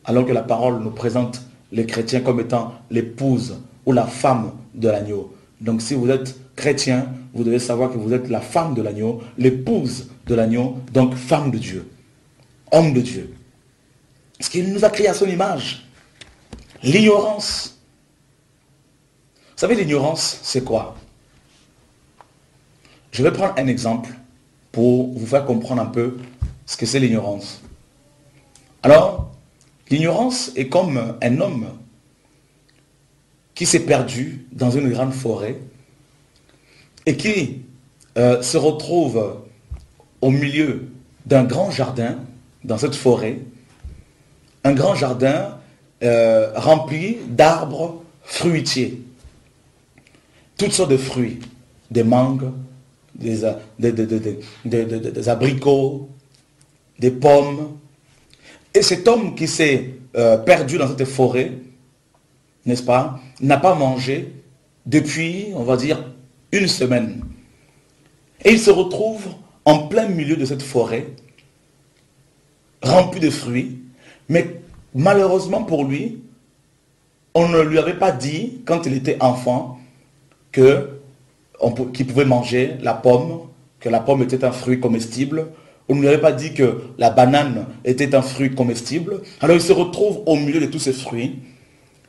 Alors que la parole nous présente les chrétiens comme étant l'épouse ou la femme de l'agneau. Donc si vous êtes chrétien, vous devez savoir que vous êtes la femme de l'agneau, l'épouse de l'agneau, donc femme de Dieu, homme de Dieu. Parce qu'il nous a créé à son image. L'ignorance. Vous savez, l'ignorance, c'est quoi? Je vais prendre un exemple pour vous faire comprendre un peu ce que c'est l'ignorance. Alors, l'ignorance est comme un homme qui s'est perdu dans une grande forêt et qui se retrouve au milieu d'un grand jardin, dans cette forêt, un grand jardin rempli d'arbres fruitiers. Toutes sortes de fruits, des mangues, des abricots, des pommes. Et cet homme qui s'est perdu dans cette forêt, n'est-ce pas, n'a pas mangé depuis, on va dire, une semaine. Et il se retrouve en plein milieu de cette forêt, remplie de fruits, mais malheureusement pour lui, on ne lui avait pas dit, quand il était enfant, qu'il pouvait manger la pomme, que la pomme était un fruit comestible. On ne lui avait pas dit que la banane était un fruit comestible. Alors il se retrouve au milieu de tous ces fruits,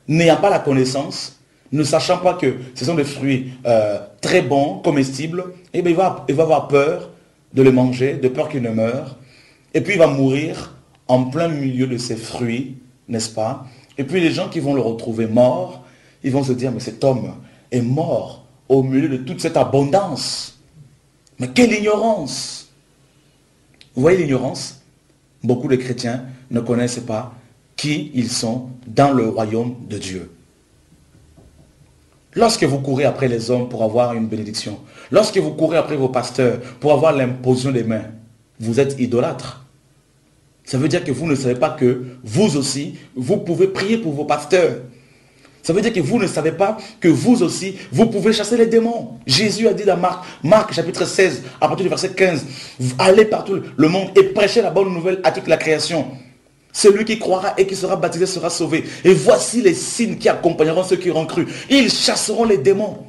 n'ayant pas la connaissance, ne sachant pas que ce sont des fruits très bons, comestibles, et bien il va avoir peur de les manger, de peur qu'il ne meure. Et puis il va mourir en plein milieu de ces fruits, n'est-ce pas? Et puis les gens qui vont le retrouver mort, ils vont se dire, mais cet homme est mort au milieu de toute cette abondance. Mais quelle ignorance! Vous voyez l'ignorance? Beaucoup de chrétiens ne connaissent pas qui ils sont dans le royaume de Dieu. Lorsque vous courez après les hommes pour avoir une bénédiction, lorsque vous courez après vos pasteurs pour avoir l'imposition des mains, vous êtes idolâtre. Ça veut dire que vous ne savez pas que vous aussi, vous pouvez prier pour vos pasteurs. Ça veut dire que vous ne savez pas que vous aussi, vous pouvez chasser les démons. Jésus a dit dans Marc chapitre 16, à partir du verset 15, allez partout le monde et prêchez la bonne nouvelle à toute la création. Celui qui croira et qui sera baptisé sera sauvé. Et voici les signes qui accompagneront ceux qui auront cru. Ils chasseront les démons.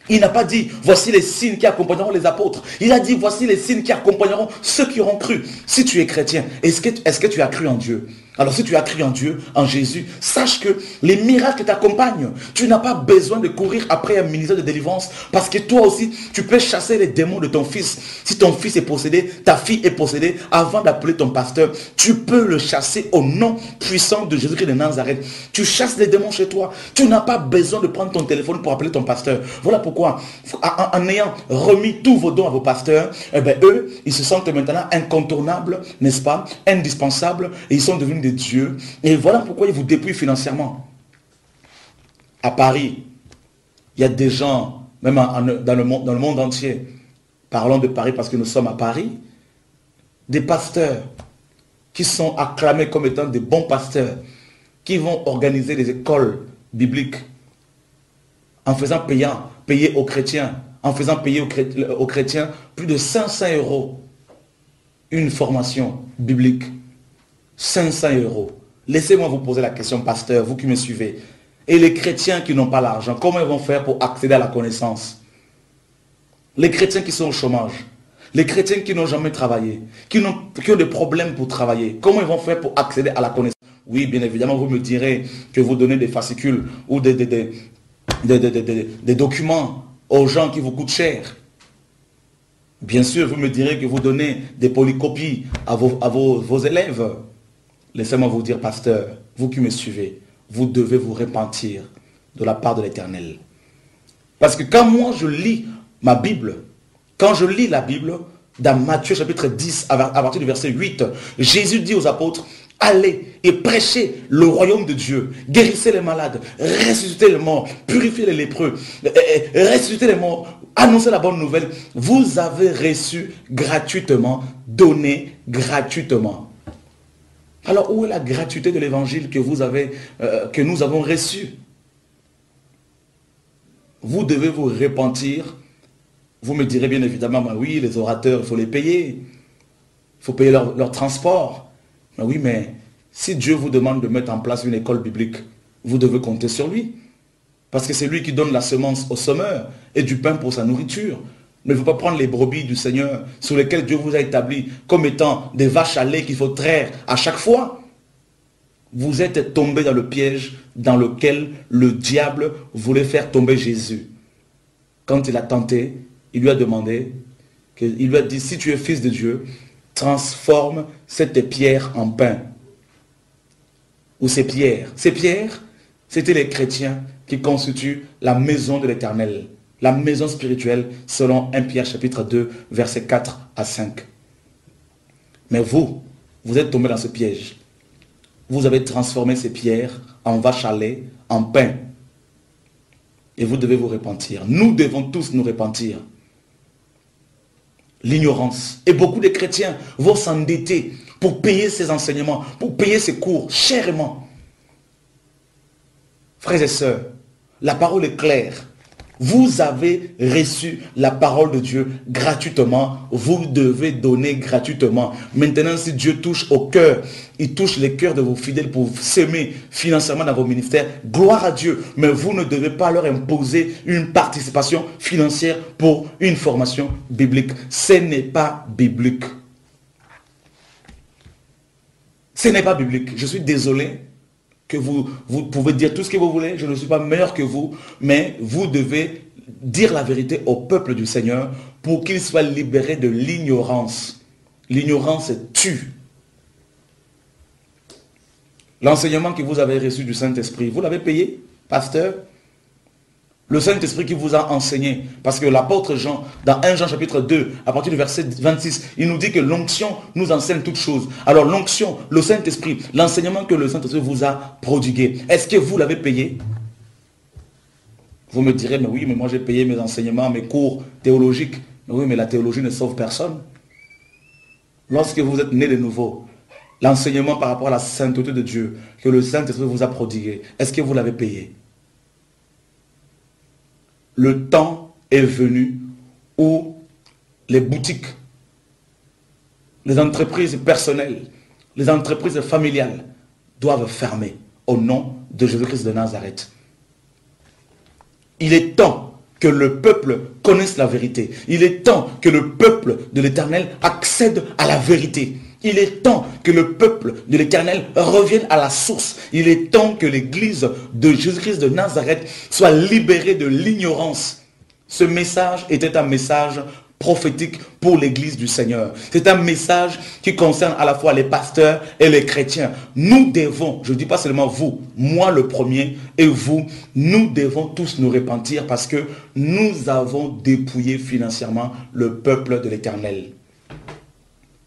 Il n'a pas dit, voici les signes qui accompagneront les apôtres. Il a dit, voici les signes qui accompagneront ceux qui auront cru. Si tu es chrétien, est-ce que tu as cru en Dieu? Alors si tu as cru en Dieu, en Jésus, sache que les miracles t'accompagnent. Tu n'as pas besoin de courir après un ministère de délivrance parce que toi aussi, tu peux chasser les démons de ton fils. Si ton fils est possédé, ta fille est possédée, avant d'appeler ton pasteur, tu peux le chasser au nom puissant de Jésus-Christ de Nazareth. Tu chasses les démons chez toi. Tu n'as pas besoin de prendre ton téléphone pour appeler ton pasteur. Voilà pourquoi, en ayant remis tous vos dons à vos pasteurs, eh bien, eux, ils se sentent maintenant incontournables, n'est-ce pas, indispensables, et ils sont devenus des dieux. Et voilà pourquoi ils vous dépouillent financièrement. À Paris, il y a des gens, même dans le monde entier, parlons de Paris parce que nous sommes à Paris, des pasteurs qui sont acclamés comme étant des bons pasteurs, qui vont organiser des écoles bibliques en faisant payer aux chrétiens, en faisant payer aux chrétiens plus de 500 € une formation biblique. 500 €. Laissez-moi vous poser la question, pasteur, vous qui me suivez. Et les chrétiens qui n'ont pas l'argent, comment ils vont faire pour accéder à la connaissance? Les chrétiens qui sont au chômage, les chrétiens qui n'ont jamais travaillé, qui ont des problèmes pour travailler, comment ils vont faire pour accéder à la connaissance? Oui, bien évidemment, vous me direz que vous donnez des fascicules ou des documents aux gens qui vous coûtent cher. Bien sûr, vous me direz que vous donnez des polycopies à vos élèves. Laissez-moi vous dire, pasteur, vous qui me suivez, vous devez vous repentir de la part de l'Éternel. Parce que quand moi je lis ma Bible, quand je lis la Bible, dans Matthieu chapitre 10, à partir du verset 8, Jésus dit aux apôtres, allez et prêchez le royaume de Dieu, guérissez les malades, ressuscitez les morts, purifiez les lépreux, ressuscitez les morts, annoncez la bonne nouvelle. Vous avez reçu gratuitement, donné gratuitement. Alors où est la gratuité de l'évangile que que nous avons reçu? Vous devez vous repentir. Vous me direz bien évidemment, bah oui, les orateurs, il faut les payer. Il faut payer leur transport. Mais oui, mais si Dieu vous demande de mettre en place une école biblique, vous devez compter sur lui. Parce que c'est lui qui donne la semence au semeur et du pain pour sa nourriture. Mais il ne faut pas prendre les brebis du Seigneur sur lesquelles Dieu vous a établi comme étant des vaches à lait qu'il faut traire à chaque fois. Vous êtes tombé dans le piège dans lequel le diable voulait faire tomber Jésus. Quand il a tenté, il lui a demandé, il lui a dit, si tu es fils de Dieu, transforme cette pierre en pain. Ou ces pierres. Ces pierres, c'était les chrétiens qui constituent la maison de l'Éternel. La maison spirituelle, selon 1 Pierre chapitre 2, versets 4 à 5. Mais vous êtes tombé dans ce piège. Vous avez transformé ces pierres en vaches à lait, en pain. Et vous devez vous repentir. Nous devons tous nous repentir. L'ignorance. Et beaucoup de chrétiens vont s'endetter pour payer ces enseignements, pour payer ces cours chèrement. Frères et sœurs, la parole est claire. Vous avez reçu la parole de Dieu gratuitement. Vous devez donner gratuitement. Maintenant, si Dieu touche au cœur, il touche les cœurs de vos fidèles pour s'aimer financièrement dans vos ministères, gloire à Dieu. Mais vous ne devez pas leur imposer une participation financière pour une formation biblique. Ce n'est pas biblique. Ce n'est pas biblique. Je suis désolé que vous pouvez dire tout ce que vous voulez. Je ne suis pas meilleur que vous. Mais vous devez dire la vérité au peuple du Seigneur pour qu'il soit libéré de l'ignorance. L'ignorance tue. L'enseignement que vous avez reçu du Saint-Esprit, vous l'avez payé, pasteur? Le Saint-Esprit qui vous a enseigné, parce que l'apôtre Jean, dans 1 Jean chapitre 2, à partir du verset 26, il nous dit que l'onction nous enseigne toutes choses. Alors l'onction, le Saint-Esprit, l'enseignement que le Saint-Esprit vous a prodigué, est-ce que vous l'avez payé? Vous me direz, mais oui, mais moi j'ai payé mes enseignements, mes cours théologiques. Mais oui, mais la théologie ne sauve personne. Lorsque vous êtes né de nouveau, l'enseignement par rapport à la sainteté de Dieu, que le Saint-Esprit vous a prodigué, est-ce que vous l'avez payé? Le temps est venu où les boutiques, les entreprises personnelles, les entreprises familiales doivent fermer au nom de Jésus-Christ de Nazareth. Il est temps que le peuple connaisse la vérité. Il est temps que le peuple de l'Éternel accède à la vérité. Il est temps que le peuple de l'Éternel revienne à la source. Il est temps que l'Église de Jésus-Christ de Nazareth soit libérée de l'ignorance. Ce message était un message prophétique pour l'Église du Seigneur. C'est un message qui concerne à la fois les pasteurs et les chrétiens. Nous devons, je ne dis pas seulement vous, moi le premier et vous, nous devons tous nous repentir parce que nous avons dépouillé financièrement le peuple de l'Éternel.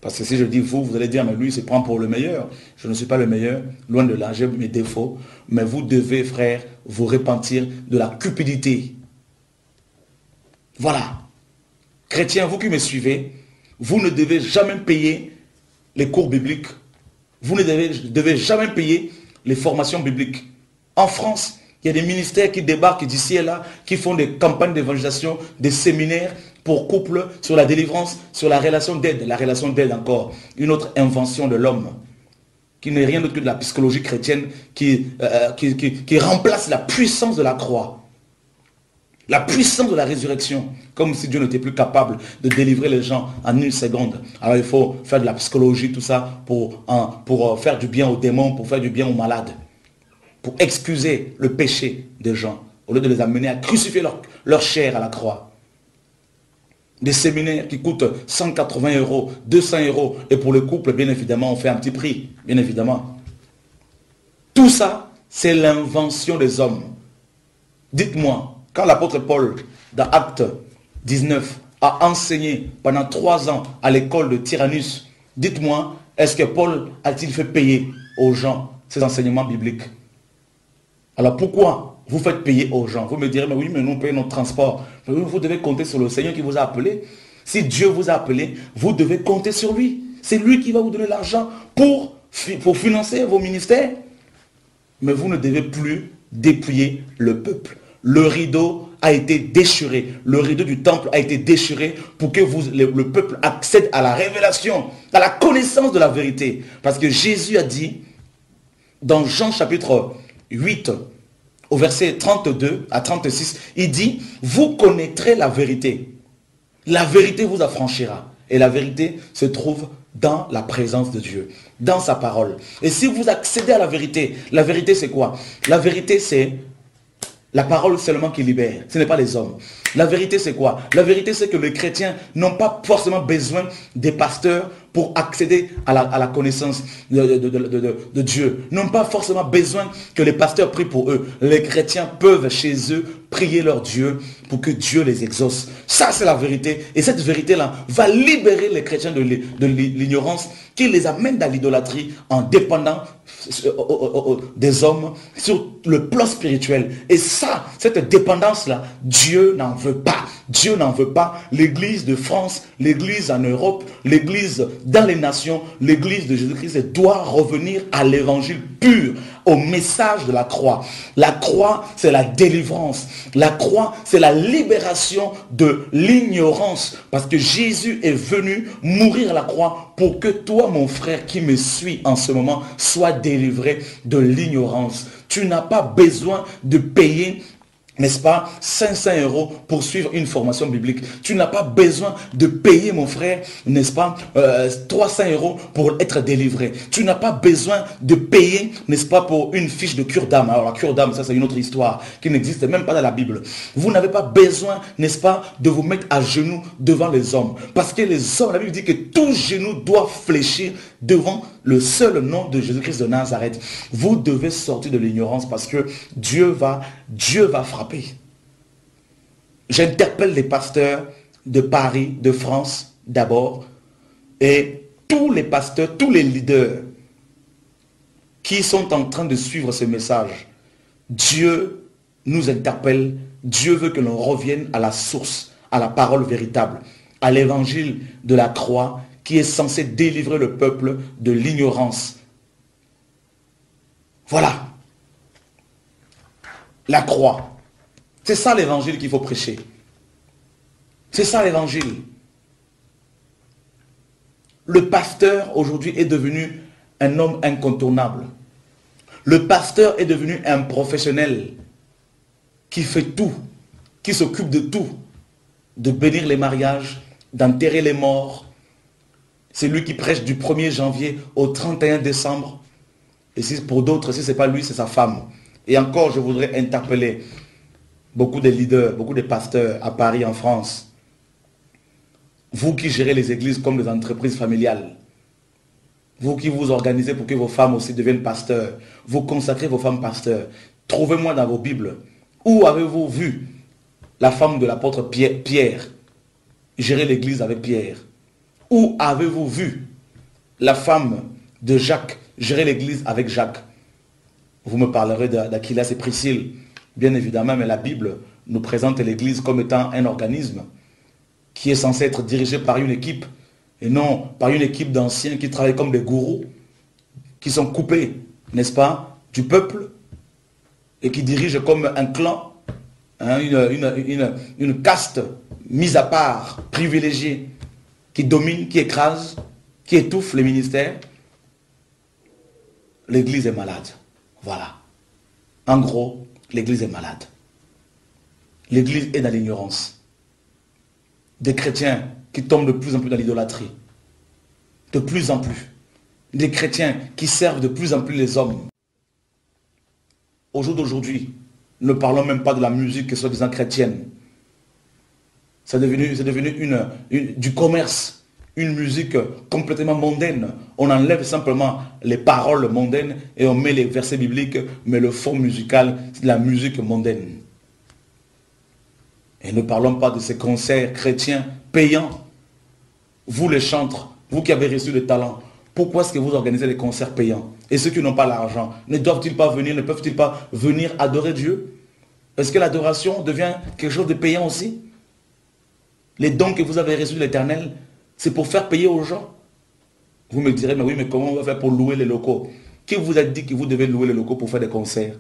Parce que si je dis vous, vous allez dire, mais lui, il se prend pour le meilleur. Je ne suis pas le meilleur, loin de là, j'ai mes défauts. Mais vous devez, frères, vous repentir de la cupidité. Voilà. Chrétiens, vous qui me suivez, vous ne devez jamais payer les cours bibliques. Vous ne devez jamais payer les formations bibliques. En France, il y a des ministères qui débarquent d'ici et là, qui font des campagnes d'évangélisation, des séminaires pour couples sur la délivrance, sur la relation d'aide. La relation d'aide encore, une autre invention de l'homme, qui n'est rien d'autre que de la psychologie chrétienne qui remplace la puissance de la croix, la puissance de la résurrection. comme si Dieu n'était plus capable de délivrer les gens en une seconde. Alors il faut faire de la psychologie, tout ça, pour faire du bien aux démons, pour faire du bien aux malades, pour excuser le péché des gens, au lieu de les amener à crucifier leur chair à la croix. Des séminaires qui coûtent 180 €, 200 €, et pour le couple, bien évidemment, on fait un petit prix, bien évidemment. Tout ça, c'est l'invention des hommes. Dites-moi, quand l'apôtre Paul, dans Actes 19, a enseigné pendant 3 ans à l'école de Tyrannus, dites-moi, est-ce que Paul a-t-il fait payer aux gens ces enseignements bibliques? Alors pourquoi vous faites payer aux gens? Vous me direz, mais oui, mais nous on paye notre transport. Mais vous devez compter sur le Seigneur qui vous a appelé. Si Dieu vous a appelé, vous devez compter sur lui. C'est lui qui va vous donner l'argent pour financer vos ministères. Mais vous ne devez plus dépouiller le peuple. Le rideau a été déchiré. Le rideau du temple a été déchiré pour que le peuple accède à la révélation, à la connaissance de la vérité. Parce que Jésus a dit, dans Jean chapitre 8, au verset 32 à 36, il dit, vous connaîtrez la vérité. La vérité vous affranchira. Et la vérité se trouve dans la présence de Dieu, dans sa parole. Et si vous accédez à la vérité c'est quoi? La vérité c'est la parole seulement qui libère, ce n'est pas les hommes. La vérité c'est quoi? La vérité c'est que les chrétiens n'ont pas forcément besoin des pasteurs pour accéder à la connaissance de Dieu. N'ont pas forcément besoin que les pasteurs prient pour eux. Les chrétiens peuvent chez eux prier leur Dieu pour que Dieu les exauce. Ça c'est la vérité. Et cette vérité-là va libérer les chrétiens de l'ignorance qui les amène dans l'idolâtrie en dépendant des hommes sur le plan spirituel. Et ça, cette dépendance-là, Dieu n'en veut pas. Dieu n'en veut pas. L'Église de France, l'Église en Europe, l'Église dans les nations, l'Église de Jésus-Christ doit revenir à l'évangile pur, au message de la croix. La croix, c'est la délivrance. La croix, c'est la libération de l'ignorance. Parce que Jésus est venu mourir à la croix pour que toi, mon frère qui me suis en ce moment, sois délivré de l'ignorance. Tu n'as pas besoin de payer, n'est-ce pas, 500 € pour suivre une formation biblique. Tu n'as pas besoin de payer, mon frère, n'est-ce pas, 300 € pour être délivré. Tu n'as pas besoin de payer, n'est-ce pas, pour une fiche de cure d'âme. Alors la cure d'âme, ça c'est une autre histoire qui n'existe même pas dans la Bible. Vous n'avez pas besoin, n'est-ce pas, de vous mettre à genoux devant les hommes. Parce que les hommes, la Bible dit que tout genou doit fléchir devant le seul nom de Jésus-Christ de Nazareth. Vous devez sortir de l'ignorance parce que Dieu va frapper. J'interpelle les pasteurs de Paris, de France d'abord, et tous les pasteurs, tous les leaders qui sont en train de suivre ce message. Dieu nous interpelle, Dieu veut que l'on revienne à la source, à la parole véritable, à l'évangile de la croix qui est censé délivrer le peuple de l'ignorance. Voilà. La croix. C'est ça l'évangile qu'il faut prêcher. C'est ça l'évangile. Le pasteur aujourd'hui est devenu un homme incontournable. Le pasteur est devenu un professionnel qui fait tout, qui s'occupe de tout, de bénir les mariages, d'enterrer les morts. C'est lui qui prêche du 1er janvier au 31 décembre. Et si pour d'autres, si ce n'est pas lui, c'est sa femme. Et encore, je voudrais interpeller beaucoup de leaders, beaucoup de pasteurs à Paris, en France. Vous qui gérez les églises comme des entreprises familiales. Vous qui vous organisez pour que vos femmes aussi deviennent pasteurs. Vous consacrez vos femmes pasteurs. Trouvez-moi dans vos Bibles. Où avez-vous vu la femme de l'apôtre Pierre gérer l'église avec Pierre? Où avez-vous vu la femme de Jacques gérer l'église avec Jacques? Vous me parlerez d'Aquilas et Priscille, bien évidemment, mais la Bible nous présente l'église comme étant un organisme qui est censé être dirigé par une équipe, et non par une équipe d'anciens qui travaillent comme des gourous, qui sont coupés, n'est-ce pas, du peuple, et qui dirigent comme un clan, hein, une caste mise à part, privilégiée, qui domine, qui écrase, qui étouffe les ministères. L'église est malade. Voilà. En gros, l'église est malade. L'église est dans l'ignorance. des chrétiens qui tombent de plus en plus dans l'idolâtrie. De plus en plus. Des chrétiens qui servent de plus en plus les hommes. Au jour d'aujourd'hui, ne parlons même pas de la musique qui soit disant chrétienne. C'est devenu du commerce, une musique complètement mondaine. On enlève simplement les paroles mondaines et on met les versets bibliques, mais le fond musical, c'est de la musique mondaine. Et ne parlons pas de ces concerts chrétiens payants. Vous les chantres, vous qui avez reçu le talent, pourquoi est-ce que vous organisez des concerts payants? Et ceux qui n'ont pas l'argent, ne doivent-ils pas venir, ne peuvent-ils pas venir adorer Dieu? Est-ce que l'adoration devient quelque chose de payant aussi? Les dons que vous avez reçus de l'Éternel, c'est pour faire payer aux gens. Vous me direz, mais oui, mais comment on va faire pour louer les locaux? Qui vous a dit que vous devez louer les locaux pour faire des concerts?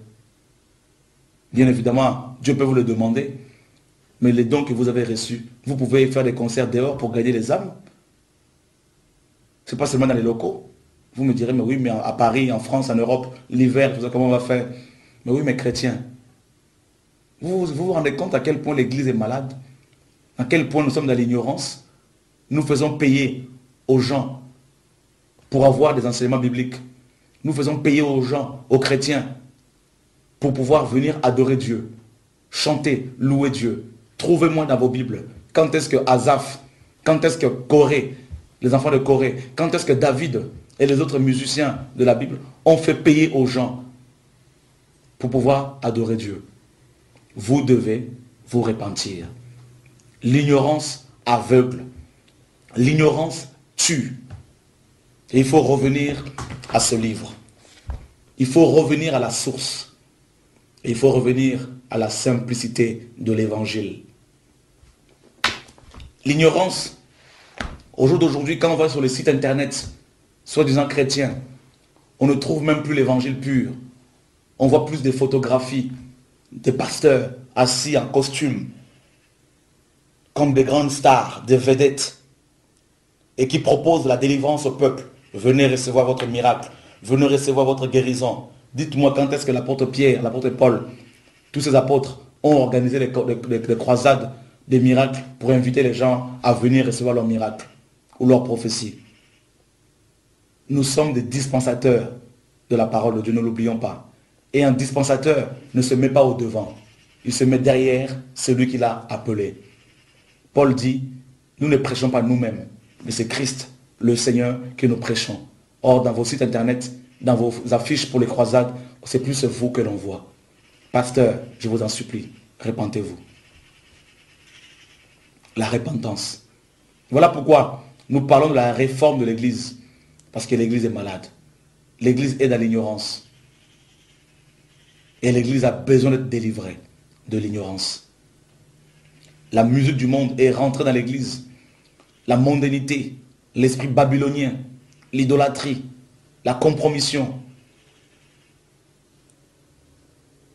Bien évidemment, Dieu peut vous le demander. Mais les dons que vous avez reçus, vous pouvez faire des concerts dehors pour gagner les âmes. Ce n'est pas seulement dans les locaux. Vous me direz, mais oui, mais à Paris, en France, en Europe, l'hiver, tout ça, comment on va faire? Mais oui, mais chrétiens, vous rendez compte à quel point l'Église est malade? À quel point nous sommes dans l'ignorance? Nous faisons payer aux gens pour avoir des enseignements bibliques. Nous faisons payer aux gens, aux chrétiens, pour pouvoir venir adorer Dieu, chanter, louer Dieu. Trouvez-moi dans vos Bibles. Quand est-ce que Asaph, quand est-ce que Corée, les enfants de Corée, quand est-ce que David et les autres musiciens de la Bible ont fait payer aux gens pour pouvoir adorer Dieu? Vous devez vous repentir. L'ignorance aveugle. L'ignorance tue. Et il faut revenir à ce livre. Il faut revenir à la source. Et il faut revenir à la simplicité de l'évangile. L'ignorance, au jour d'aujourd'hui, quand on va sur les sites internet, soi-disant chrétiens, on ne trouve même plus l'évangile pur. On voit plus des photographies, des pasteurs assis en costume, comme des grandes stars, des vedettes, et qui proposent la délivrance au peuple. Venez recevoir votre miracle, venez recevoir votre guérison. Dites-moi quand est-ce que l'apôtre Pierre, l'apôtre Paul, tous ces apôtres ont organisé des croisades, des miracles pour inviter les gens à venir recevoir leur miracle ou leur prophétie. Nous sommes des dispensateurs de la parole de Dieu, ne l'oublions pas. Et un dispensateur ne se met pas au devant, il se met derrière celui qui l'a appelé. Paul dit, nous ne prêchons pas nous-mêmes, mais c'est Christ, le Seigneur, que nous prêchons. Or, dans vos sites internet, dans vos affiches pour les croisades, c'est plus vous que l'on voit. Pasteur, je vous en supplie, repentez-vous. La repentance. Voilà pourquoi nous parlons de la réforme de l'Église. Parce que l'Église est malade. L'Église est dans l'ignorance. Et l'Église a besoin d'être délivrée de l'ignorance. La musique du monde est rentrée dans l'Église. La mondanité, l'esprit babylonien, l'idolâtrie, la compromission,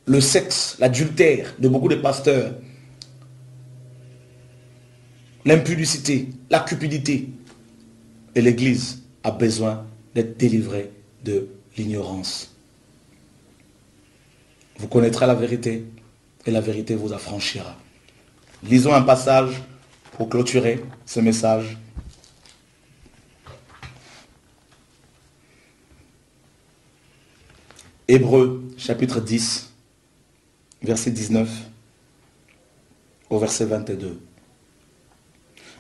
le sexe, l'adultère de beaucoup de pasteurs, l'impudicité, la cupidité. Et l'Église a besoin d'être délivrée de l'ignorance. Vous connaîtrez la vérité et la vérité vous affranchira. Lisons un passage pour clôturer ce message. Hébreux chapitre 10, verset 19 au verset 22.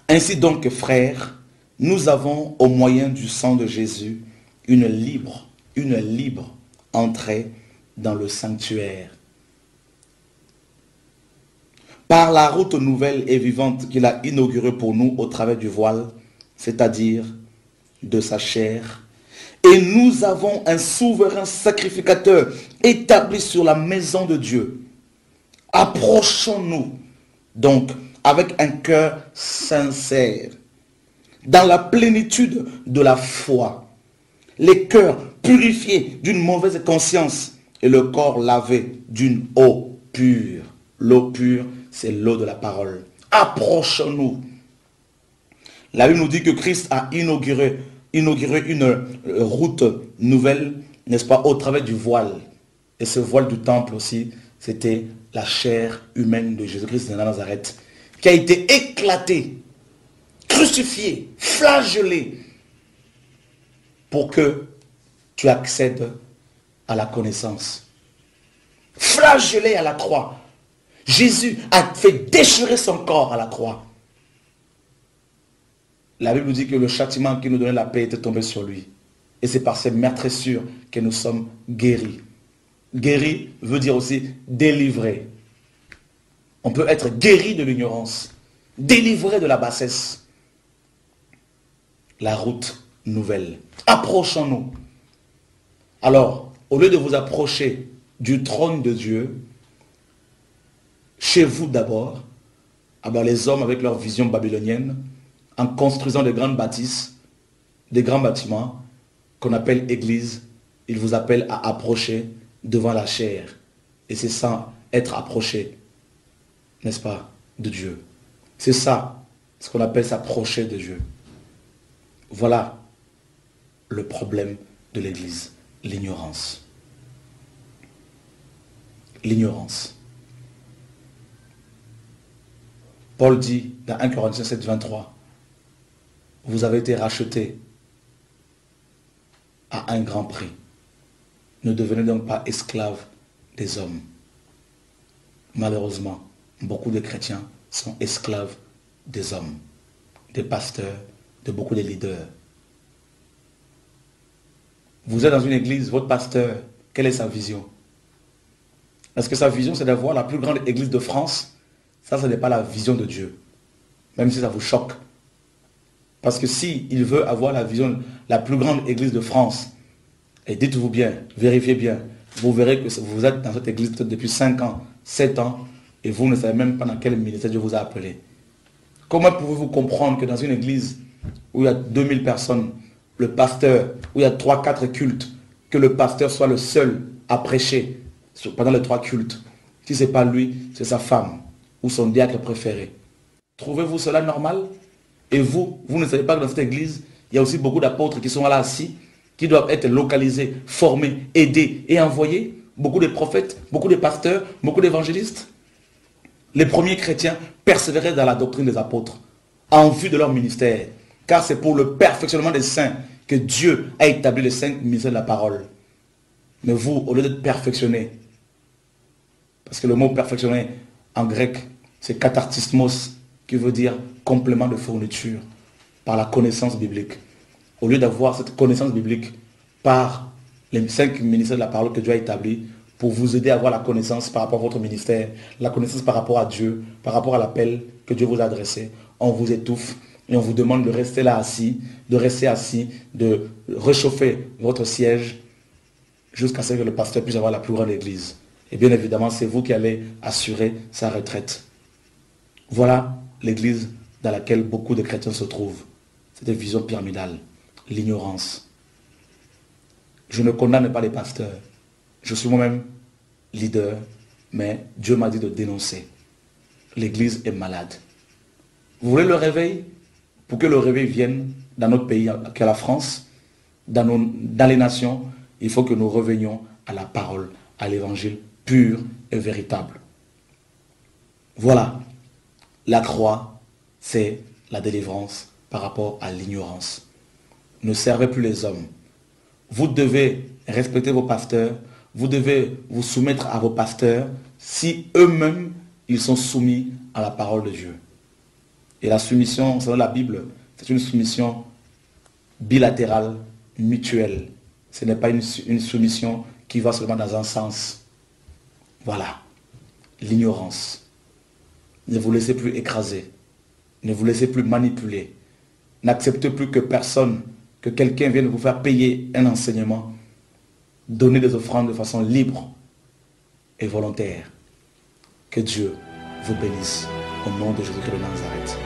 Ainsi donc, frères, nous avons au moyen du sang de Jésus une libre entrée dans le sanctuaire. Par la route nouvelle et vivante qu'il a inaugurée pour nous au travers du voile, c'est-à-dire de sa chair. Et nous avons un souverain sacrificateur établi sur la maison de Dieu. Approchons-nous donc avec un cœur sincère, dans la plénitude de la foi, les cœurs purifiés d'une mauvaise conscience et le corps lavé d'une eau pure. L'eau pure, c'est l'eau de la parole. Approchons-nous. La Bible nous dit que Christ a inauguré une route nouvelle, n'est-ce pas, au travers du voile. Et ce voile du temple aussi, c'était la chair humaine de Jésus-Christ de Nazareth, qui a été éclatée crucifié, flagellé, pour que tu accèdes à la connaissance. Flagellé à la croix. Jésus a fait déchirer son corps à la croix. La Bible nous dit que le châtiment qui nous donnait la paix était tombé sur lui. Et c'est par ces meurtrissures que nous sommes guéris. Guéri veut dire aussi délivré. On peut être guéri de l'ignorance, délivré de la bassesse. La route nouvelle. Approchons-nous. Alors, au lieu de vous approcher du trône de Dieu, chez vous d'abord, alors les hommes avec leur vision babylonienne, en construisant de grandes bâtisses, des grands bâtiments qu'on appelle église, ils vous appellent à approcher devant la chair. Et c'est ça, être approché, n'est-ce pas, de Dieu. C'est ça, ce qu'on appelle s'approcher de Dieu. Voilà le problème de l'église, l'ignorance. L'ignorance. Paul dit dans 1 Corinthiens 7, 23, vous avez été rachetés à un grand prix. Ne devenez donc pas esclaves des hommes. Malheureusement, beaucoup de chrétiens sont esclaves des hommes, des pasteurs, de beaucoup de leaders. Vous êtes dans une église, votre pasteur, quelle est sa vision? Est-ce que sa vision c'est d'avoir la plus grande église de France? Ça, ce n'est pas la vision de Dieu. Même si ça vous choque. Parce que s'il veut avoir la vision, la plus grande église de France, et dites-vous bien, vérifiez bien, vous verrez que vous êtes dans cette église peut-être depuis 5 ans, 7 ans, et vous ne savez même pas dans quel ministère Dieu vous a appelé. Comment pouvez-vous comprendre que dans une église où il y a 2000 personnes, le pasteur, où il y a 3-4 cultes, que le pasteur soit le seul à prêcher pendant les 3 cultes? Si ce n'est pas lui, c'est sa femme ou son diacre préféré. Trouvez-vous cela normal? Et vous ne savez pas que dans cette église, il y a aussi beaucoup d'apôtres qui sont là assis, qui doivent être localisés, formés, aidés et envoyés. Beaucoup de prophètes, beaucoup de pasteurs, beaucoup d'évangélistes. Les premiers chrétiens persévéraient dans la doctrine des apôtres, en vue de leur ministère. Car c'est pour le perfectionnement des saints que Dieu a établi les 5 ministères de la parole. Mais vous, au lieu d'être perfectionnés, parce que le mot perfectionner en grec, c'est katartismos, qui veut dire complément de fourniture, par la connaissance biblique. Au lieu d'avoir cette connaissance biblique par les 5 ministères de la parole que Dieu a établis, pour vous aider à avoir la connaissance par rapport à votre ministère, la connaissance par rapport à Dieu, par rapport à l'appel que Dieu vous a adressé, on vous étouffe et on vous demande de rester là assis, de réchauffer votre siège jusqu'à ce que le pasteur puisse avoir la plus grande église. Et bien évidemment, c'est vous qui allez assurer sa retraite. Voilà l'église dans laquelle beaucoup de chrétiens se trouvent. C'est une vision pyramidale, l'ignorance. Je ne condamne pas les pasteurs. Je suis moi-même leader, mais Dieu m'a dit de dénoncer. L'église est malade. Vous voulez le réveil? Pour que le réveil vienne dans notre pays, qu'à la France, dans les nations, il faut que nous revenions à la parole, à l'évangile pur et véritable. Voilà. La croix, c'est la délivrance par rapport à l'ignorance. Ne servez plus les hommes. Vous devez respecter vos pasteurs. Vous devez vous soumettre à vos pasteurs si eux-mêmes, ils sont soumis à la parole de Dieu. Et la soumission, selon la Bible, c'est une soumission bilatérale, mutuelle. Ce n'est pas une soumission qui va seulement dans un sens. Voilà. L'ignorance. Ne vous laissez plus écraser. Ne vous laissez plus manipuler. N'acceptez plus que personne, que quelqu'un vienne vous faire payer un enseignement. Donnez des offrandes de façon libre et volontaire. Que Dieu vous bénisse au nom de Jésus-Christ de Nazareth.